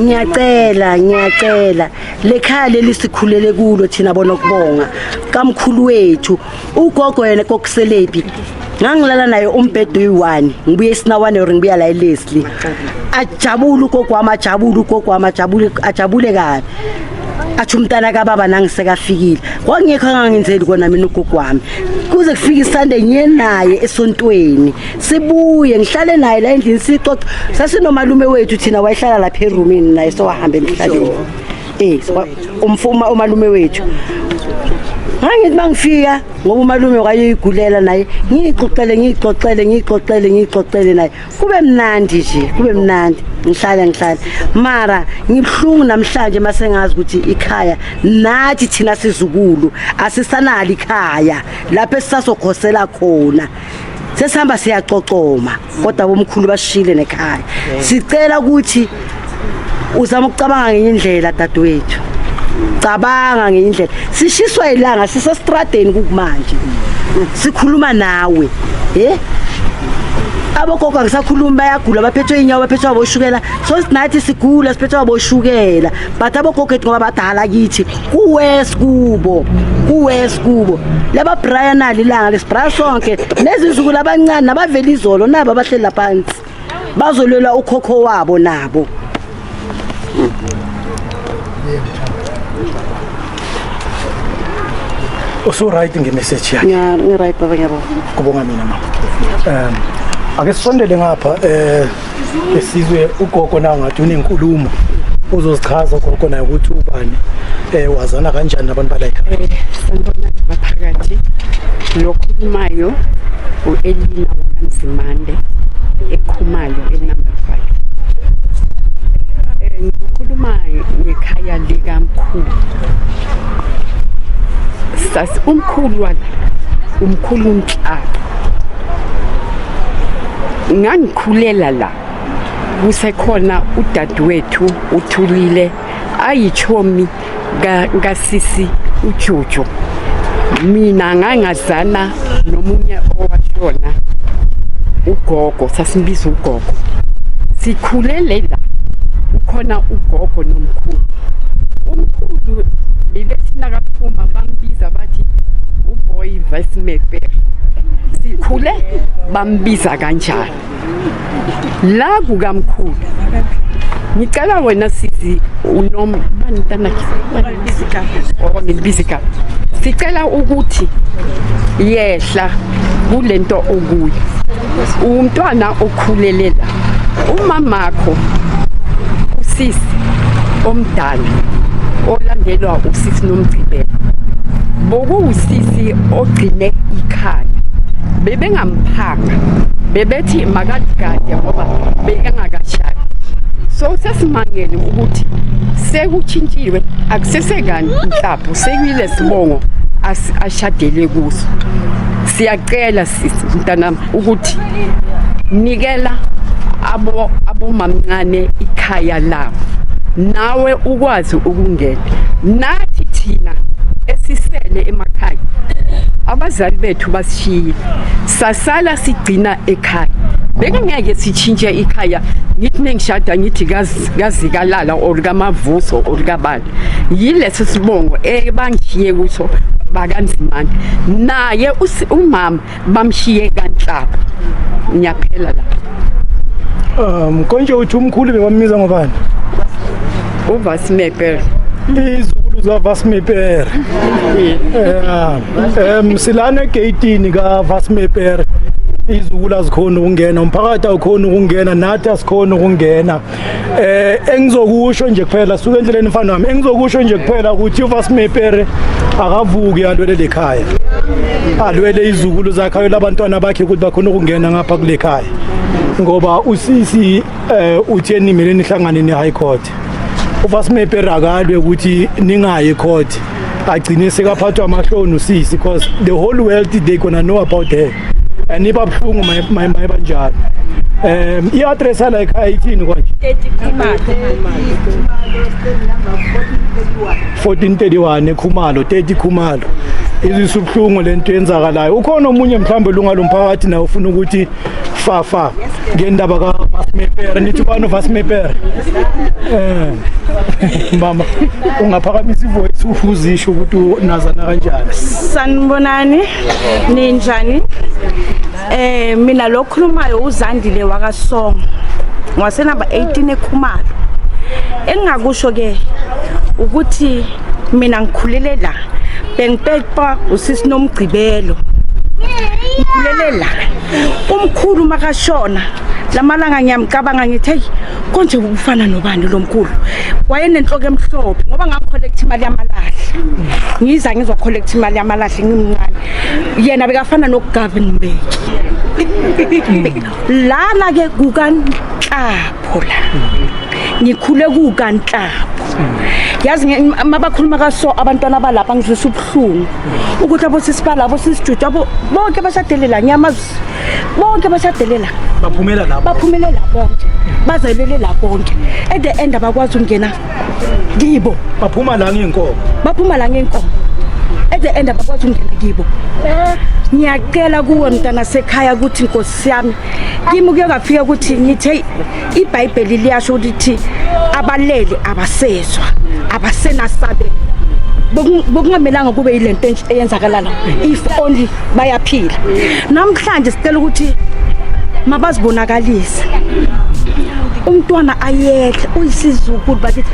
ngiyacela lekhaya lelisikhulele kulo thina bona ukubonga kamkhulu wethu ugogo yena kokuselebi ngangilala naye umbhedo yi1 ngibuye esinawane or ngibuya la eLeslie ajabula ugogo wami ajabule kabi athi umntana kababa nangisekafikile kwangekho angangenzeli kona mina ugogo wami kuze kufike isande ngiye naye esontweni sibuye ngihlale naye la endlini sixoxa sasinomalume wethu thina wayehlala lapha eroomini naye sowahamba emhlaleni umfuma umalume wethu ngithi mangifika ngoba umalume wayeyigulela naye ngixoxele naye kube mnandi ngihlale mara ngibhlungu namhlanje masengazi ukuthi ikhaya nathi thina sizukulu asisanali ikhaya lapho esisasokhosela khona sesihamba siyaxoxoma kodwa bomkhulu bashile nekhaya sicela ukuthi uzama ukucabanga ngenye indlela dadewethu cabanga ngenye indlela sishiswa ilanga sisestradeni kumanje sikhuluma nawe abogogo ngisakhuluma bayagula baphethwe inyawo baphethwe aboshukela so sinathi sigula siphethwe aboshukela but abogogo ngoba badala kithi kuwest kubo laba Brian alilanga lesibra sonke nezizukulu abancane nabavela izolo nabo abahlela phansi bazolwela ukhokho wabo nabo so right ngemessage yakhe ngi-right baba ngiyabonga kubonga mina mama ake sisondele ngapha esizwe ugogo nawo ngathi unenkulumo uzozichaza ugogo naye ukuthi ubani wazana kanjani nabantu bala ekhaya sanibona baphakathi lokhulumayo uElina wakanzimande ekhumalo enumber 5 ngikhuluma ngekhaya likamkhulu sasi umkhulu Nhlaba ngangikhulela la kusekhona udadewethu uThulile ayichomi ngasisi uJojo mina ngangazana nomunye owashona ugogo sasimbiza ugogo sikhulele la ukhona ugogo nomkhulu umkhulu ilethina kaphuma bambiza bathi uboy Vasmepe sikhule bambiza kanjani la kukamkhulu ngicela wena sisi unomantana ngibizika sicela ukuthi yehla kulento okuyo umntwana okhulelela umamakho usisi omdala olandelwa usisi nomgcibelo bokusisi ogcine ikhaya bebengamphanga bebethi makaligade ngoba bekangakashaya so sesimangele ukuthi sekutshintshiwe akusesekani Nhlapho sekuyile sibongo ashadele kuso siyacela sisi mntanami ukuthi nikela abomamncane ikhaya labo nawe ukwazi ukungena nathi thina esisele emakhaya abazali bethu basishiye sasala sigcina ekhaya bekangeke sichintshe ikhaya ngithi nengishada ngithi gazikalala olukamavuso olukabani yileso sibongo ebangishiye kuso bakanzimande naye umama bamshiye kaNhlaba ngiyaphela la konje uthi umkhulu bebammiza ngobani uVasmepe izukulu zaVasmepe silana gateini kaVasmepe izukulu azikhona ukungena, umphakathi awukhona ukungena, nathi asikhona ukungena. Engizokusho nje kuphela suka endleleni mfana wami, engizokusho nje kuphela ukuthi uVasmepere akavuki alwele ekhaya, alwele izukulu zakhe labantwana bakhe ukuthi bakhona ukungena ngapha kule khaya, ngoba usisi utheni mina nihlangane ne-high court. uVasmepere akalwe ukuthi ningayi court, agcine sekaphathwa amahloni usisi because the whole world they gonna know about her and iba buhlungu mayibanjalo. I-address ala ekhaya ithini kwanje? 1431 eKhumalo, 30 Khumalo. Izisubuhlungu lento yenzakalayo. Ukhona omunye mhlambe lunga lomphakathi na ufuna ukuthi fafa ngendaba kaVasmepere, nithi bani uVasmepere? Mama ungaphakamisa ivoice ufuzisho ukuthi nazana kanjani? Sanibonani, ninjani? Mina lo khulumayo uZandile wakaSong. Ngwasenamba 18 eKhumalo. Engingakusho ke ukuthi mina ngikhulele la. Bengipepa usisi Nomgcibelo. Ngikhulele la. Umkhulu makashona lamalanga ngiyamcabanga ngithi hey konje ukufana nobani lomkhulu. Wayenenhloko emhlophe ngoba ngacollect imali yamalahla. Ngiza ngizwa collect imali yamalahla ngimncane. Yena bekafana noGavin Mbeki. Lana ke kukaNhlapho la. Ngikhule kukaNhlapho. Yazi mabakhuluma kaso abantwana balapha ngizwisa ubuhlungu ukuthi abosisipala abosisijuju abo bonke basadelela nyamazi bonke basadelela baphumela bonke bazelele la bonke at the end abakwazi ukungena kibo baphuma la ngeenkomo at the end abakwazi ukungena kibo. Ngiyacela kuwe mntana sekhaya ukuthi Nkosi yami kimi kuyakafika ukuthi ngithe iBhayibheli liyasho ukuthi abalele abasezwa abasenasabe bokungamelanga kube yilento eyenzakalala if only bayaphila. Namhlanje sicela ukuthi mabazibonakalise umntwana ayehle uyisizukulu bathi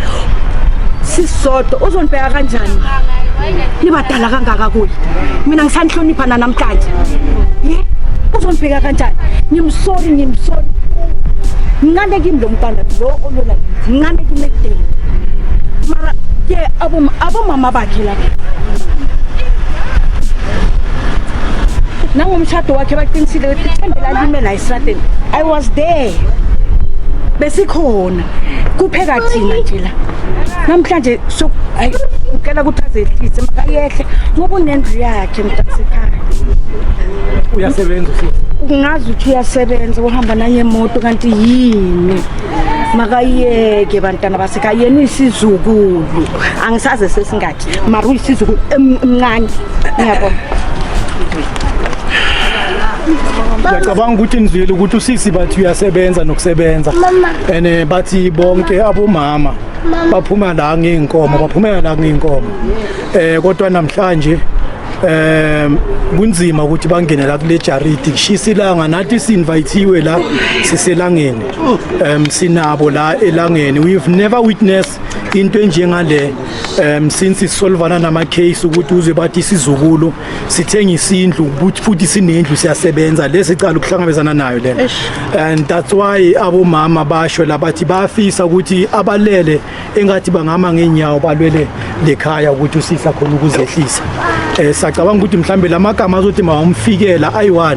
sisodwa uzonibheka kanjani nibadala kangaka kuye mina ngisanhlonipha namhlanje uzonibheka kanjani ngimsori ngane kimi lo mntwana lo olona ngane kimi ekudeni mara ke abomama bakhe la nangomshado wakhe baqinisile ukuthi ithembela lime la esrateni. I was there besikhona kupheka thina nje la namhlanje so ngicela ukuthi azehlise makayehle ngoba unendlu yakhe mntasekhaya uyasebenza ungazi ukuthi uyasebenza uhamba nanyemoto kanti yini makayeke bantwana basekhaya yena isizukulu angisaze sesingathi mara uyisizukulu emncane ngiyabona. Ngiyacabanga ukuthi nizwile ukuthi usisi bathi uyasebenza nokusebenza and bathi bonke abomama baphuma la ngeenkomo kodwa namhlanje kunzima ukuthi bangene la kule charity kushisa ilanga nathi si-invithiwe la siselangeni sinabo la elangeni. We've never witnessed into enjengale since sisolvana nama-case ukuthi uze bathi isizukulu sithenga isindlu futhi sinendlu siyasebenza lesicala ukuhlangabezana nayo lena, and that's why abomama basho la bathi bayafisa ukuthi abalele engathi bangama ngenyawo balwele lekhaya ukuthi usisa khona ukuzehlisa. Sacabanga ukuthi mhlambe lamagama azothi mawamfikela ayi1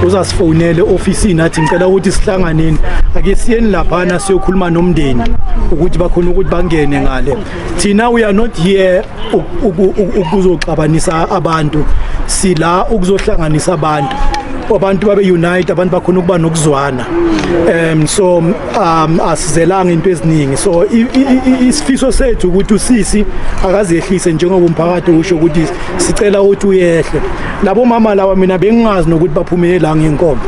uzasifonele ofisini athi ngicela ukuthi sihlanganeni ake siyeni laphana siyokhuluma nomndeni ukuthi bakhona ukuthi bangene ngale. Thina we are not here ukuzoxabanisa abantu, sila ukuzohlanganisa abantu babe unite, abantu bakhona ukuba nokuzwana. So asizelanga into eziningi, so isifiso sethu ukuthi usisi akazehlise njengoba umphakathi usho ukuthi sicela ukuthi uyehle. Labo mama lawa mina bengingazi nokuthi baphumele la ngeenkomo,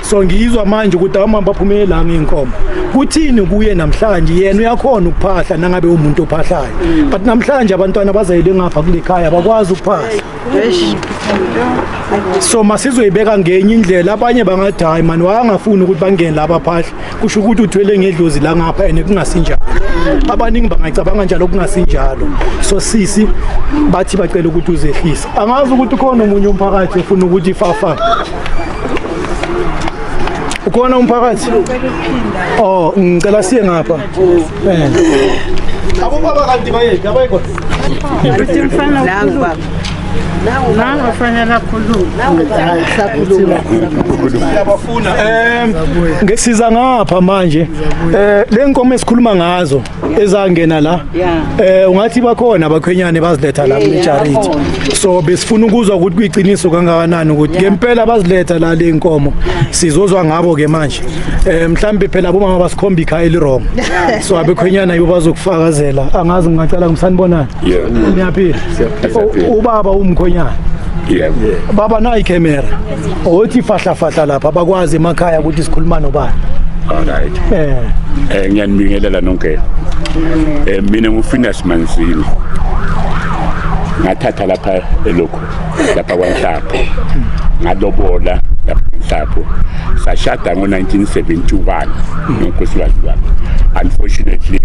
so ngizwa manje ukuthi abamama baphumele la ngeenkomo. Kuthini kuye namhlanje yena uyakhona ukuphahla nangabe umuntu ophahlayo, but namhlanje abantwana bazayile ngapha kule khaya bakwazi ukuphahla. So masizoyibeka ngenye indlela, abanye bangathi hayi man wangafuni ukuthi bangene laba phahla, kusho ukuthi uthwele ngedlozi la ngapha ene kungasinjalo. Abaningi bangacabanga njalo kungasinjalo. So sisi bathi bacela ukuthi uzehlisa. Angazi ukuthi khona umunye umphakathi ufuna ukuthi fafa Ukhona umphakathi? Oh, ngicela siye ngapha. Abo baba kanti bayephi? Abayikho. Siyabafuna. Ngesiza ngapha manje. Le nkomo esikhuluma ngazo ezangena la. Ungathi bakhona abakhwenyane baziletha la eCharity. So besifuna ukuzwa ukuthi kuyiqiniso kangakanani ukuthi ngempela baziletha la le nkomo. Sizozwa ngabo ke manje. Mhlambe phela abomama basikhomba ikhaya elirong. So abekhwenyana yibo bazokufakazela. Angazi ngicela ngisanibonana. Niyaphila. Ubaba umkhwenyana. Baba nayi camera. Othi fahla lapha bakwazi emakhaya ukuthi sikhuluma nobani. Alright. Ngiyanibingelela nonke. Mina nguFinas Manzini. Ngathatha lapha elokho lapha kwaNhlapho. Ngalobola lapha kwaNhlapho. Sashada ngo1971 nonkosikazi wami. Unfortunately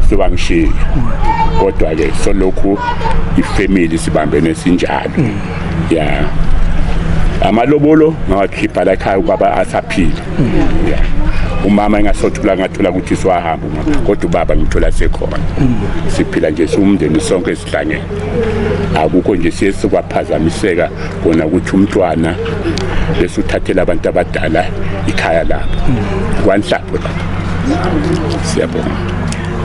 sibangishiya. Kodwa ke solokhu ifamily sibambene sinjalo. Yeah. Amalobolo ngawakhipha la ekhaya ubaba asaphila. Yeah. Umama engasothula ngathola ukuthi siwahamba kodwa ubaba ngithola sekhona. Siphila nje umndeni sonke esihlangene. Akukho nje siyesikwaphathamiseka kona ukuthi umntwana bese uthathela abantu abadala ikhaya lapho. KwaNhlapho lapho. Siyabonga.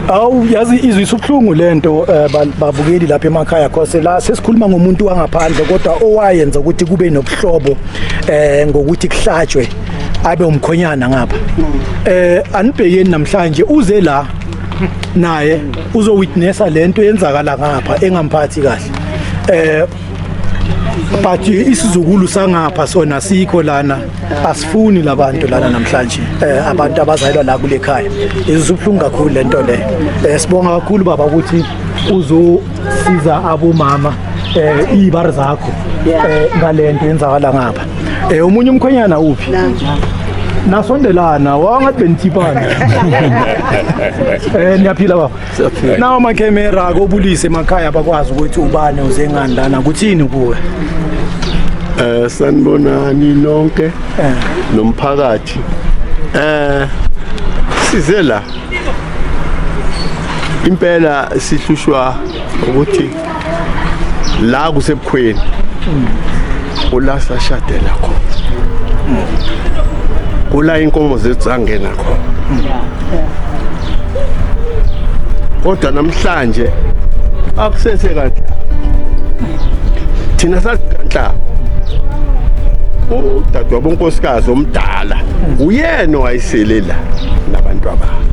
Awu yazi izwe isubhlungu lento babukeli lapha emakhaya khose la sesikhuluma ngomuntu wangaphandle kodwa owayenza ukuthi kube nobuhlobo ngokuthi kuhlatshwe abe umkhonyana ngapha. Anibhekeni namhlanje uze la naye uzo witnessa lento yenzakala ngapha engamphathi kahle. But isizukulu sangapha sona sikho lana asifuni labantu lana namhlanje abantu abazalwa la kule khaya izubhlungu kakhulu lento le. Sibonga kakhulu baba ukuthi uzosiza abomama ibar zakho ngalento yenzakala ngapha. Umunye umkhonyana uphi? Nasondelana wangathi benithipana. Niyaphila baba. Nawo amakhamera kobulise emakhaya bakwazi ukuthi ubani uzengandana kuthini kuwe. Sanibonani nonke nomphakathi. Size la impela sihlushwa ukuthi la kusebukhweni ula sashadela khona. Kula inkomo zethu zangena khona. Kodwa namhlanje akusese kanti thina sazikanhla udadewabo unkosikazi omdala uyena owayiselela nabantu abakhe.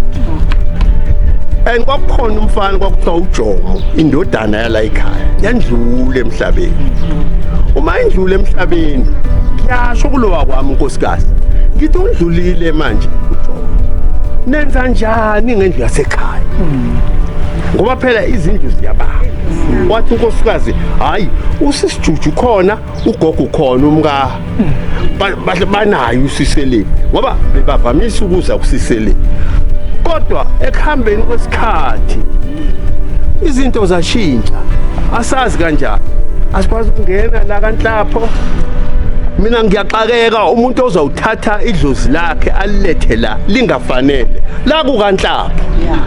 Kwakukhona umfana kwakuthiwa uJomo indodana yala ekhaya yandlula emhlabeni. Uma indlula emhlabeni kuyasho kulowa kwami unkosikazi ngithi undlulile manje uJomo. Nenza njani ngendlu yasekhaya? Ngoba phela izindlu ziyabanga. Wathi unkosikazi hayi usisijuju khona ugogo khona umka banayo usisele ngoba bebavamisa ukuza kusisele. Kodwa ekuhambeni kwesikhathi izinto zashintsha. Asazi kanjani asikwazi ukungena la kaNhlapho. Mina ngiyaxakeka umuntu ozawuthatha idlozi lakhe alilethe la lingafanele la kukaNhlapho.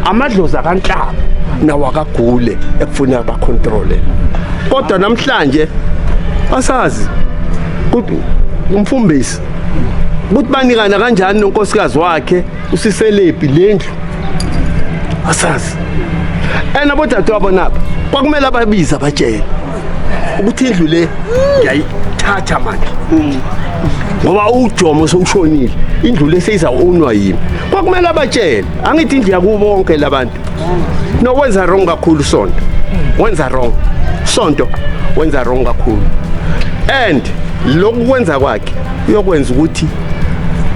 Amadlozi akaNhlapho nawo akagule ekufuna ba control. Kodwa namhlanje asazi ukuthi umfumbisi ukuthi banikana kanjani nonkosikazi wakhe usiselephi lendlu asazi. Bodade wabonapha kwakumele ababiza abatshela ukuthi indlu le ngiyayithatha manje. Ngoba uJomo sowushonile indlu le seyizawunwa yimi. Kwakumele abatshela angithi indlu yakubo bonke labantu. No wenza wrong kakhulu Sonto. Wenza wrong. Sonto wenza wrong kakhulu. And lokhu kwenza kwakhe uyokwenza ukuthi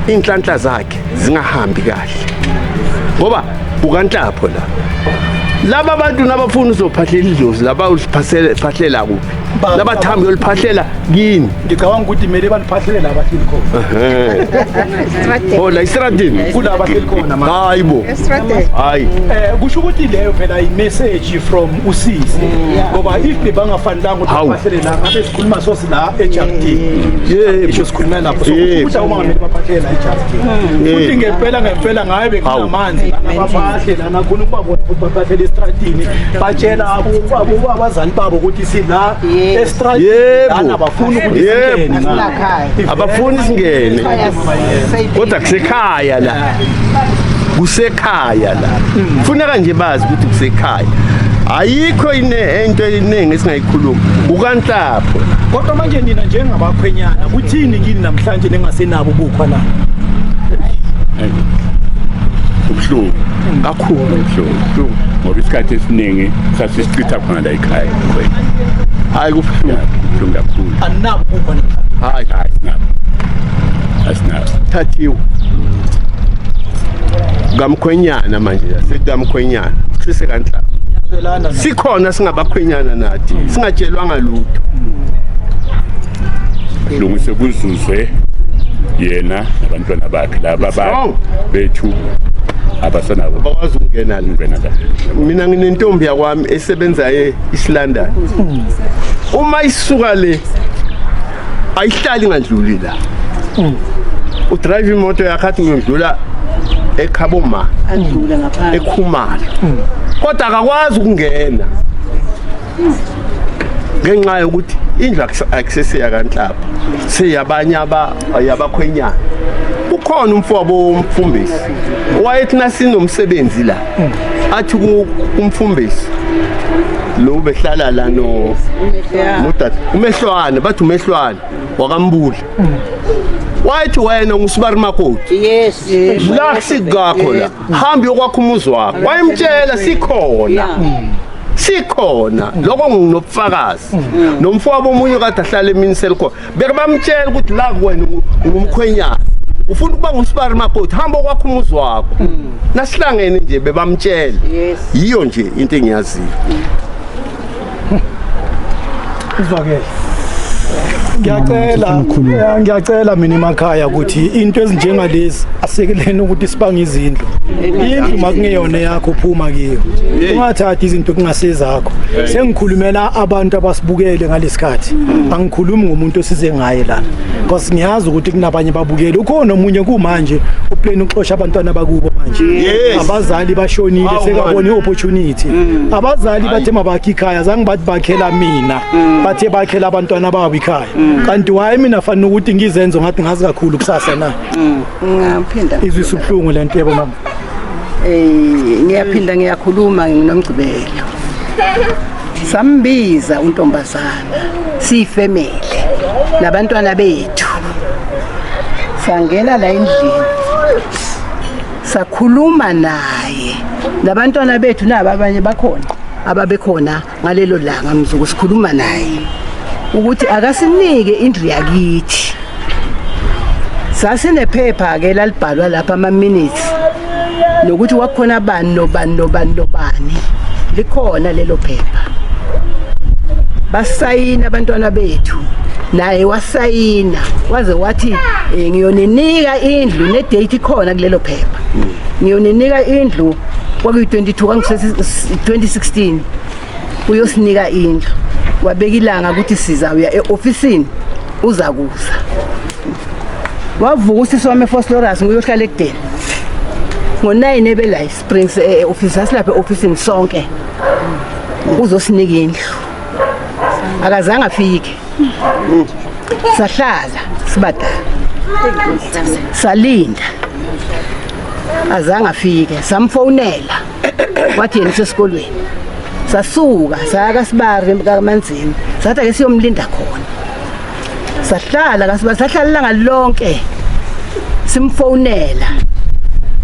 inhlanhla zakhe zingahambi kahle. Ngoba kukaNhlapho la. Laba bantu nabafuna uzophahlela idlozi laba uliphahlela kuphi? nabathambi yoliphahlela kini ngicabanga ukuthi kumele baliphahlele la bahleli khona oh la isradini kula bahleli khona manje hayibo hayi kusho ukuthi leyo phela i-message from usisi ngoba if bebangafanelanga ukuthi baphahlele la ngabe sikhuluma sosi la eJardini isho sikhuluma lapho so ukuthi uma ngamele baphahlele la eJardini futhi ngempela ngabe bekunamanzi abaphahle lana khona ukubabona ukuthi baphahlele estradini batshela abazali babo ukuthi sila estradini lana bafuna ukuthi singene abafuni singene kodwa kusekhaya la kusekhaya la kufuneka nje bazi ukuthi kusekhaya ayikho into eningi esingayikhuluma ukanhlapho kodwa manje nina njengabakhwenyana kuthini kini namhlanje nengasenabo bukhwa la ubuhlungu kakhulu ubuhlungu ngoba isikhathi esiningi sasisichitha khona la ekhaya hayi kubuhlungu kakhulu anabo bukhwa hayi asinabo thathiwe ngamkhwenyana manje sekamkhwenyana sise kanhlapho sikhona singabakhwenyana nathi singatshelwanga lutho lungise kuzuzwe yena nabantwana bakhe laba bethu abasanabo bakwazi ukungena la mina nginentombi yakwami esebenza eIslandani uma isuka le ayihlali ngandluli la udrive imoto yakhe athi ngidlula eKhaboma andlula ngaphandle eKhumalo kodwa akakwazi ukungena ngenxa yokuthi indlu akusesiya kanhlapha seyabanye abakhwenyana ukhona umfowabo womfumbisi owayethi nasinomsebenzi la athi kumfumbisi lo behlala la no mutata umehlwane bathi umehlwane wakambula wathi wena ngusibari makoti yes la sigakho la hambi yokwakho umuzi wakho wayemtshela sikhona lokho nginobufakazi nomfowabo omunye kade ahlala eminiseli khona beke bamtshela ukuthi la wena ungumkhwenyana ufuna ukuba ngusibari makoti hamba okwakho umuzi wakho nasihlangene nje bebamtshela yiyo nje into engiyaziyo izwakele ngiyacela mina emakhaya ukuthi into ezinjengalezi asekeleni ukuthi sibange izindlu indlu makungeyona yakho phuma kiyo ungathathi izinto kungasezakho sengikhulumela abantu abasibukele ngaleskhathi angikhulumi ngomuntu osize ngaye lana because ngiyazi ukuthi kunabanye babukele ukhona omunye kumanje uplan uxosha abantwana bakubo manje abazali bashonile sekabona iopportunity abazali bathe mabakhe ikhaya zange bathi bakhela mina bathe bakhela abantwana babo ikhaya kanti waye mina fanele ukuthi ngizenze ngathi ngazi kakhulu kusasa na ngaphinda izwisa ubhlungu lento yebo mama ngiyaphinda ngiyakhuluma nginomgcibelo sambiza untombazana siyifamily nabantwana bethu sangena la endlini sakhuluma naye nabantwana bethu naba abanye bakhona ababekhona ngalelo langa mzuku sikhuluma naye ukuthi akasinike indlu yakithi sasinephepha ke lalibhalwa lapha ama minutes nokuthi wakhona bani nobani likhona lelo phepha basayina abantwana bethu naye wasayina waze wathi ngiyoninika indlu nedate ikhona kulelo phepha ngiyoninika indlu kwakuyi-22 kangisesi 2016 uyosinika indlu wabeka ilanga ukuthi sizawuya eofisini uzakuza wavuka usisi wami eFosloras nguyohlala ekudeni ngo9 ebela Springs eoffice asilapha eofisini sonke uzosinika indlu akazange afike sahlala sibadala salinda azange afike samfonela wathi yena sesikolweni sasuka saka Sibari kaManzini sathi ake siyomlinda khona sahlala kaSibari sahlala ilanga lonke simfonela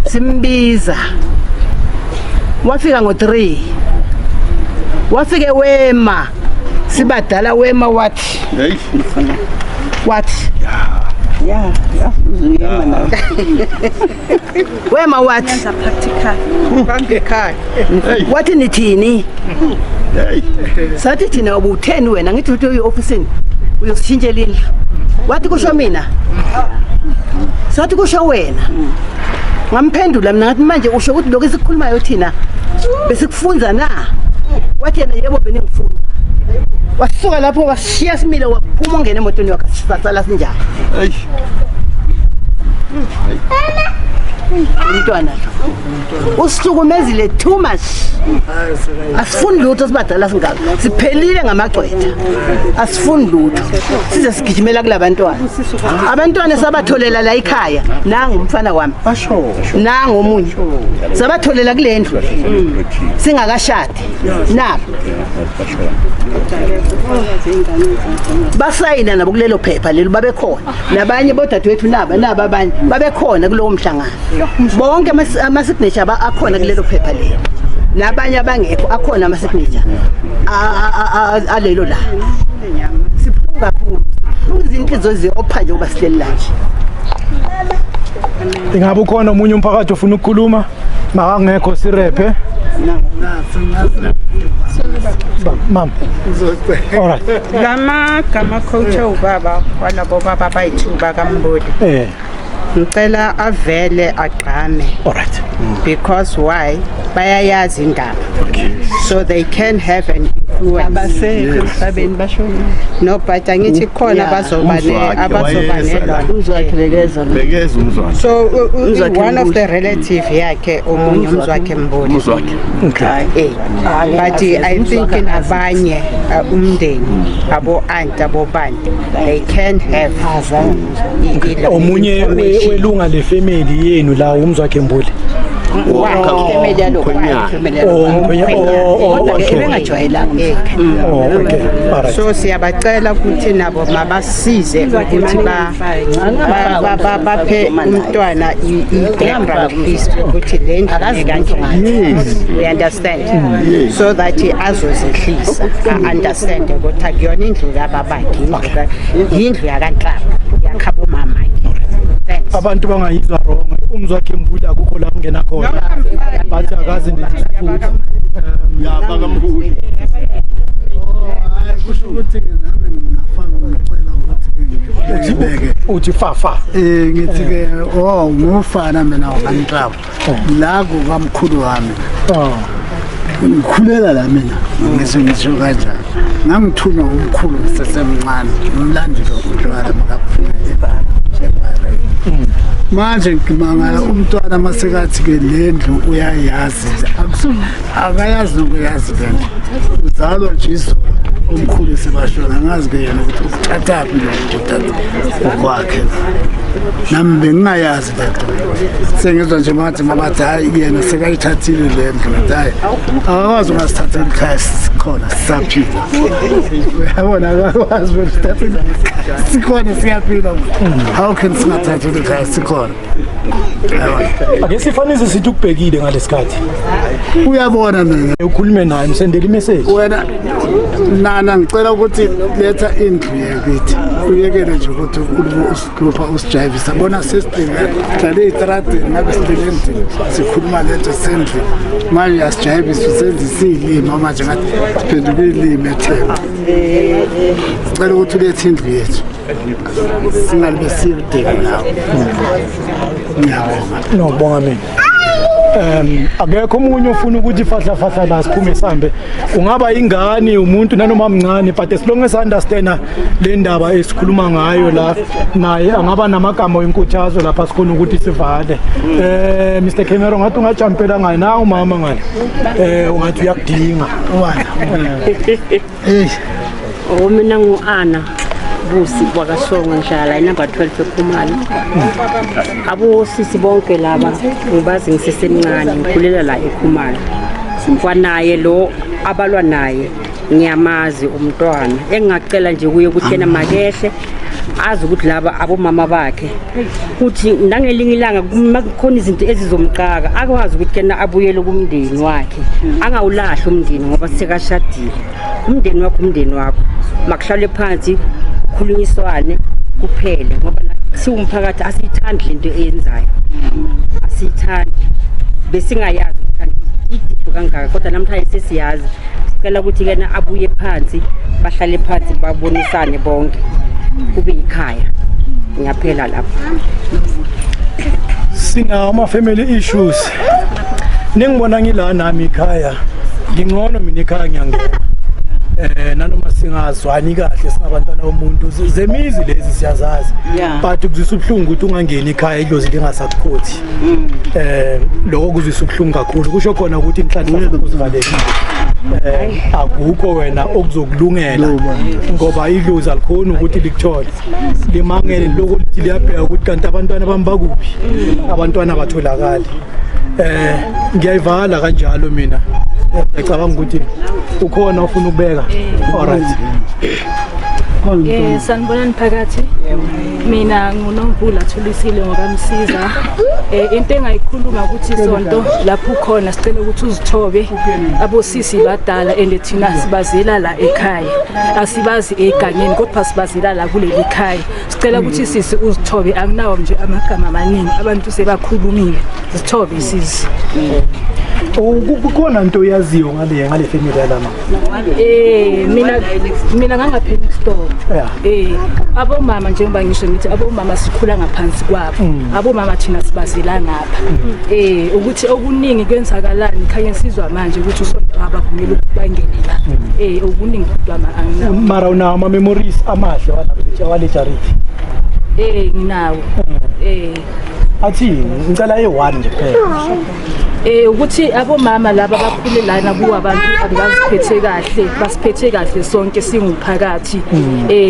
simbiza wafika ngo3 wafike Wema sibadala Wema wathi yeah uzuyema nawe Wema wathi practical bangekhaya wathi nithini sathi thina ubu10 wena ngithi uthi uyi-ofisini uyosishintshela indlu wathi kusho mina sathi kusho wena ngamphendula mina ngathi manje usho ukuthi lokho esikukhulumayo thina besikufunza na wathi yena yebo beningifunda wasuka lapho washiya simile waphuma ungena emotweni yakhe sisasala sinjalo umntwana usihlukumezile too much asifuni lutho sibadala singaka siphelile ngamagcwetha asifuni lutho size sigijimela kulabantwana sabatholela la ekhaya nangu umfana wami nangu omunye sabatholela kule ndlu singakashadi nabo basayina nabo kulelo phepha lelo babekhona nabanye bodadewethu nabo abanye babekhona kulowo mhlangano bonke ama-signature akhona kulelo phepha lelo nabanye abangekho akhona ama-signature alelo la sibuhlungu kakhulu izinhliziyo zi-opha nje ukuba sihleli lanje. Ingabe ukhona omunye umphakathi ofuna ukukhuluma makangekho sirephe mama alright Gama coach ubaba walabo baba bayithu bakammbodi ngicela avele agqame alright because why bayayazi indaba so they can have an influence no but angithi khona so one of the relative yakhe omunye umzwakhe mbodi but I think nabanye umndeni abo aunt abo bantu they can have omunye welunga le family yenu la umzwakhe mboli so siyabacela ukuthi nabo mabasize ukuthi baphe umntwana i-background ukuthi le we understand so that azozehlisa understand ukuthi akuyona indlu kababakhe indlu yakanhlaba yakhaba umama abantu bangayizwa wrong umzwakhe mbuli akukho la ungena khona bathi akazi nesifuthu yabakammbuli kusho ukuthi nami ngingafanga ngicela ukuthi ngibeke uthi fafa ngithi ke ngufana mina wakanhlaba la kukamkhulu wami ngikhulela la mina ngisho kanjani ngangithunywa umkhulu sesemncane umlandelo utshwala makaphuma manje ngimangala umntwana masekathi ke lendlu uyayazi akayazi ukuyazi lento uzalwa nje izolo umkhulu sebashona ngazi ke yena ukuthi uthathaphi lo kwakhe nami bengingayazi lento sengizwa nje manje mabathi hayi yena sekayithathile lendlu hayi akakwazi ungasithathela ikhaya sikhona sisaphila uyabona akakwazi ukusithathela sikhona siyaphila how can singathathela ikhaya sikhona ake sifanele sithi ukubhekile ngalesikhathi uyabona mina ukhulume naye msendele imessage wena nana ngicela ukuthi letha indlu yakithi uyekele nje ukuthi usigrupha usijayivisa bona sesibheka dlale itradini ngabe sidlelendini sikhuluma lento sendlu manje yasijayivisa usenzisa ilimi manje ngathi siphenduke ilimi ethemba ngicela ukuthi ulethe indlu yethu singalibe siyideka nawo nobonga mina akekho omunye ofuna ukuthi fahla la siphume sambe kungaba ingane umuntu nanoma mncane but as long as understand le ndaba esikhuluma ngayo la naye angaba namagama enkuthazo lapha sikhona ukuthi sivale Mr Cameron ngathi ungajampela ngaye na umama ngale ungathi uyakudinga mina ngu-Ana Busi wakasongo njala inamba 12 eKhumalo abo sisi bonke laba ngibazi ngisesemncane ngikhulela la eKhumalo kwanaye lo abalwa naye ngiyamazi umntwana engingacela nje kuye ukuthi yena makehle azi ukuthi laba abomama bakhe uthi nangelinye ilanga kukhona izinto ezizomqaka akwazi ukuthi yena abuyele kumndeni wakhe angawulahla umndeni ngoba sekashadile umndeni wakho makuhlale phansi khulunyiswane kuphele ngoba siwumphakathi asiyithandi lento eyenzayo asiyithandi besingayazi ukuthi idiphu kangaka kodwa namhlanje sesiyazi sicela ukuthi kena abuye phansi bahlale phansi babonisane bonke kube ikhaya ngiyaphela lapha sina ama-family issues ningibona ngila nami ikhaya ngingcono mina ikhaya ngiyangena nanoma singazwani kahle singabantwana bomuntu zemizi lezi siyazazi but kuzwisa ubuhlungu ukuthi ungangeni ikhaya idlozi lingasakuphothi lokho kuzwisa ubuhlungu kakhulu kusho khona ukuthi inhlanhla uzivalekile akukho wena okuzokulungela ngoba idlozi alikhona ukuthi likuthole limangele lokuthi liyabheka ukuthi kanti abantwana bami bakuphi abantwana batholakala ngiyayivala kanjalo mina ngicabanga ukuthi ukhona ufuna ukubeka alright sanibonani phakathi mina nguNomvula Thulisile ngokamsiza into engayikhuluma ukuthi isonto lapho ukhona sicela ukuthi uzithobe abosisi badala ende thina sibazela la ekhaya asibazi egangeni kodwa sibazela la kuleli khaya sicela ukuthi sisi uzithobe akunawo nje amagama amaningi abantu sebakhulumile sithobe sisi kukhona into oyaziyo ngale family yalama mina ngangaphela store abomama njengoba ngisho ngithi abomama sikhula ngaphansi kwabo abomama thina sibazela ngapha ukuthi okuningi kwenzakalani khanye sizwa manje ukuthi usonto abavumela ukubangena la okuningi kodwa anginawo mara una ama memories amahle wale charity nginawo athi ngicela e1 nje kuphela ukuthi abomama laba bakhule lana kuwa abantu abaziphethe kahle basiphethe kahle sonke singumphakathi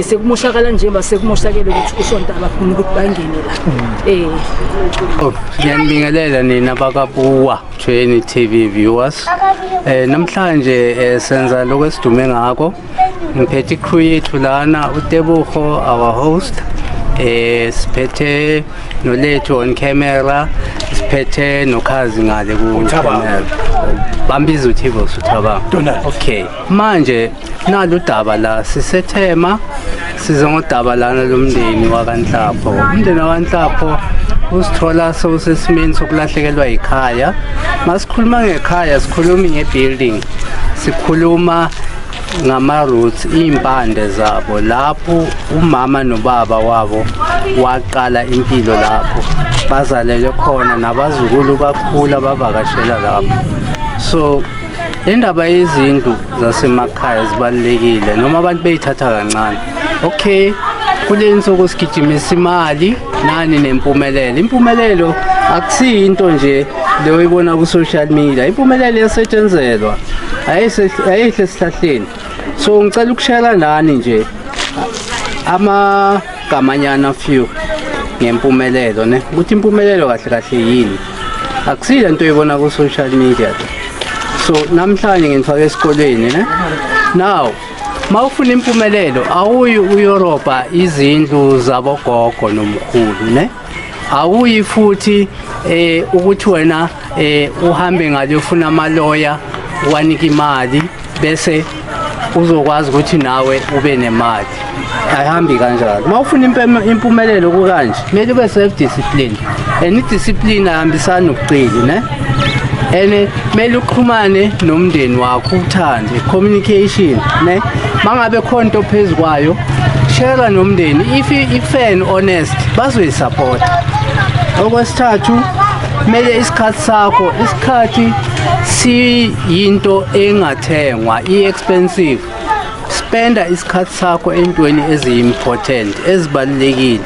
sekumushakala njengoba sekumushakele ukuthi usonto abafuna ukuthi bangene la Ngiyanibingelela nina bakabuwa Journey TV viewers namhlanje senza lokho esidume ngako ngiphethe crew yethu lana uTebogo our host siphethe nolethu on camera siphethe nokhazi ngale ku camera bambiza uThebo Suthaba okay manje nalo daba la sisethema sizongodaba lana lomndeni wakanhlapho umndeni wakanhlapho usithola sosesimeni sokulahlekelwa ikhaya masikhuluma ngekhaya sikhuluma ngebuilding sikhuluma ngama roots impande zabo lapho umama nobaba wabo waqala impilo lapho bazalele khona nabazukulu bakhula bavakashela lapho so indaba yezindlu zasemakhaya zibalekile noma abantu beyithatha kancane okay kule nsuku sigijimisa imali nani nempumelelo impumelelo akusiyinto nje le oyibona ku social media impumelelo yasetshenzelwa ayihle sihlahleni so ngicela ukushare nani nje amagamanyana few ngempumelelo ne ukuthi impumelelo kahle kahle yini akusile into oyibona ku social media so namhlanje ngifake esikolweni ne now mawufuna impumelelo awuyi uEurope izindlu zabogogo nomkhulu ne awuyi futhi ukuthi wena uhambe ngale ufuna amaloya wanika imali bese uzokwazi ukuthi nawe ube nemali ayihambi kanjalo mawufuna impumelelo kukanje kumele ube self discipline discipline ahambisana nokuqili ne ene mele uxhumane nomndeni wakho uthande communication ne mangabe khona into phezukwayo share nomndeni if fan honest bazoyisupport okwesithathu mele isikhathi sakho isikhathi siyinto engathengwa iexpensive spenda isikhathi sakho entweni eziimportant ezibalekile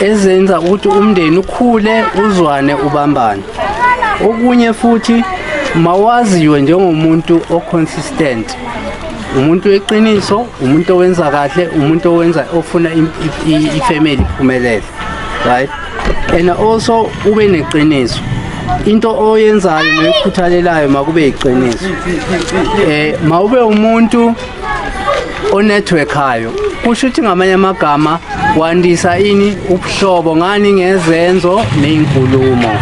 ezenza ukuthi umndeni ukhule uzwane ubambane okunye futhi mawaziwe njengomuntu oconsistent umuntu weqiniso umuntu owenza kahle umuntu owenza ofuna ifamily iphumelele right and also ube neqiniso into oyenzayo nekhuthalelayo makube iqiniso mawube umuntu onetworkayo kusho ukuthi ngamanye amagama wandisa ini ubuhlobo ngani ngezenzo nezinkulumo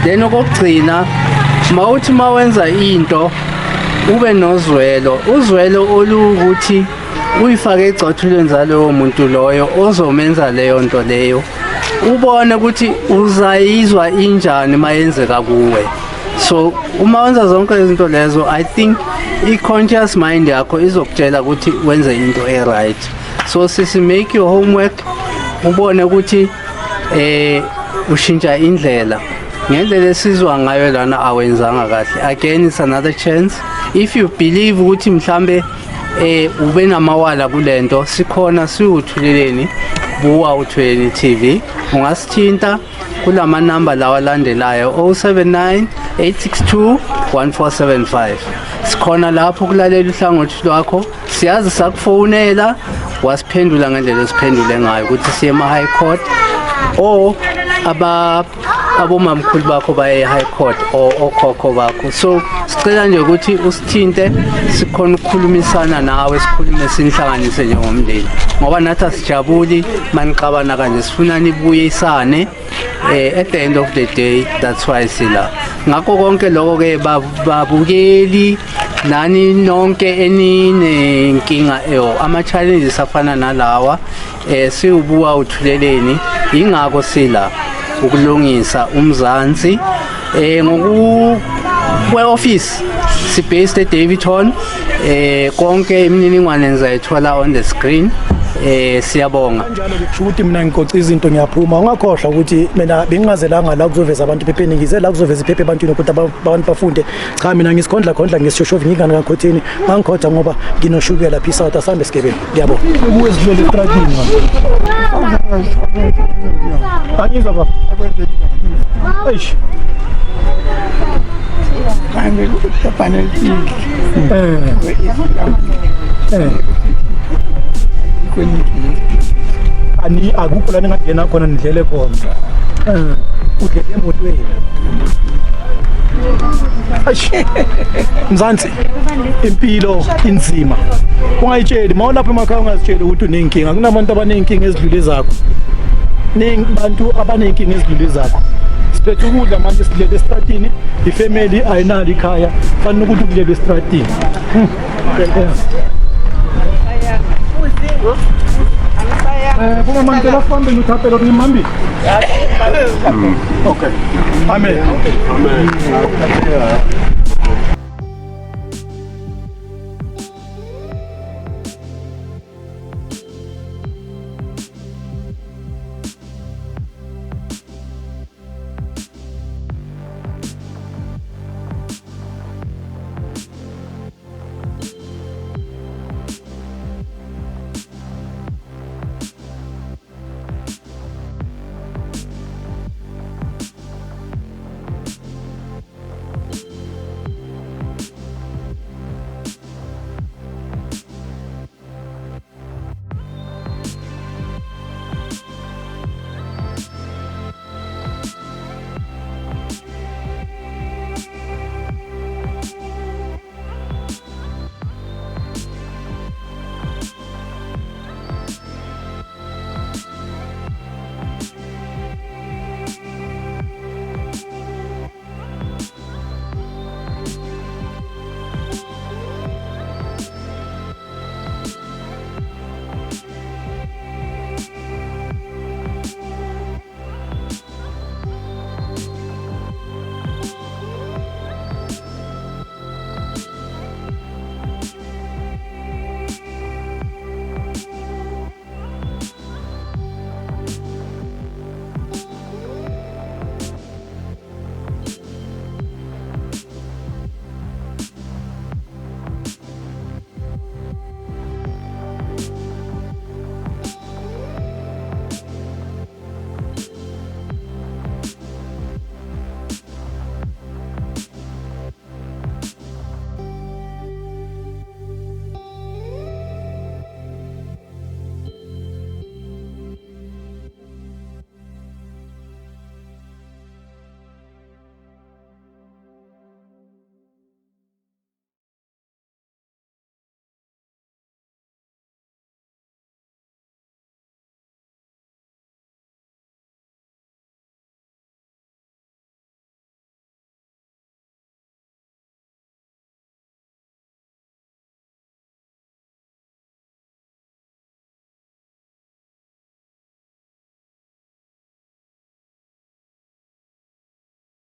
then okugcina mawuthi mawenza into ube nozwelo uzwelo olukuthi uyifake ecathulweni zalowo muntu loyo ozomenza leyo nto leyo ubone ukuthi uzayizwa injani mayenzeka kuwe So uma wenza zonke izinto lezo, I think i-conscious mind yakho izokutshela ukuthi wenze into e-right. So sisi, make your homework, ubone ukuthi ushintsha indlela ngendlela esizwa ngayo lana awenzanga kahle. Again, it's another chance. If you believe ukuthi mhlambe ube namawala kulento, sikhona siwuthuleleni buwa uthuleleni TV. Ungasithinta kulama number lawa landelayo 079 862 1475. Sikhona lapho kulalela uhlangothi lwakho, siyazi sakufonela wasiphendula ngendlela esiphendule ngayo ukuthi siye ema-high court or abomamkhulu bakho baye e-high court or okhokho bakho. So sicela nje ukuthi usithinte sikhona ukukhulumisana nawe, sikhulume sinihlanganise njengomndeni, ngoba nathi asijabuli manixabana kanje, sifuna nibuyisane. At the end of the day, that's why sila ngakho konke lokho ke babukeli nani nonke eninenkinga ama-challenges afana nalawa siwubuwa uthuleleni, ingakho sila ukulungisa umzansi kwe-office si-based eDaveyton. Konke imininingwane nizayithola on the screen. Siyabonga. Kanjalo kusho ukuthi mina ngigoca izinto ngiyaphuma. Ungakhohlwa ukuthi mina bengingazelanga la kuzoveza abantu iphephe, ngize la kuzoveza iphephe ebantwini ukuthi abantu bafunde. Cha, mina ngisikhondla ngisishoshovi ngingane kakhotheni. Ngangikhoda ngoba nginoshukela lapha eSouth asambe sigebeni. Ngiyabonga. Uwezilele estradini manje. Angizwa baba. Eish. Kanje kufanele ani akukho la ningangena khona nidlele khona. Udlele emotweni. Mzansi, impilo inzima. Ungayitsheli mawulapha emakhaya ungazitsheli ukuthi unenkinga. Kunabantu abanenkinga ezidlule zakho. Abantu abanenkinga ezidlule zakho. Siphethe ukudla manje sidlele estratini, ifamily ayinalo ikhaya, fanele ukuthi udlele estratini. Puma manje la fambe ngithapela ngimambi. Okay. Amen. Amen.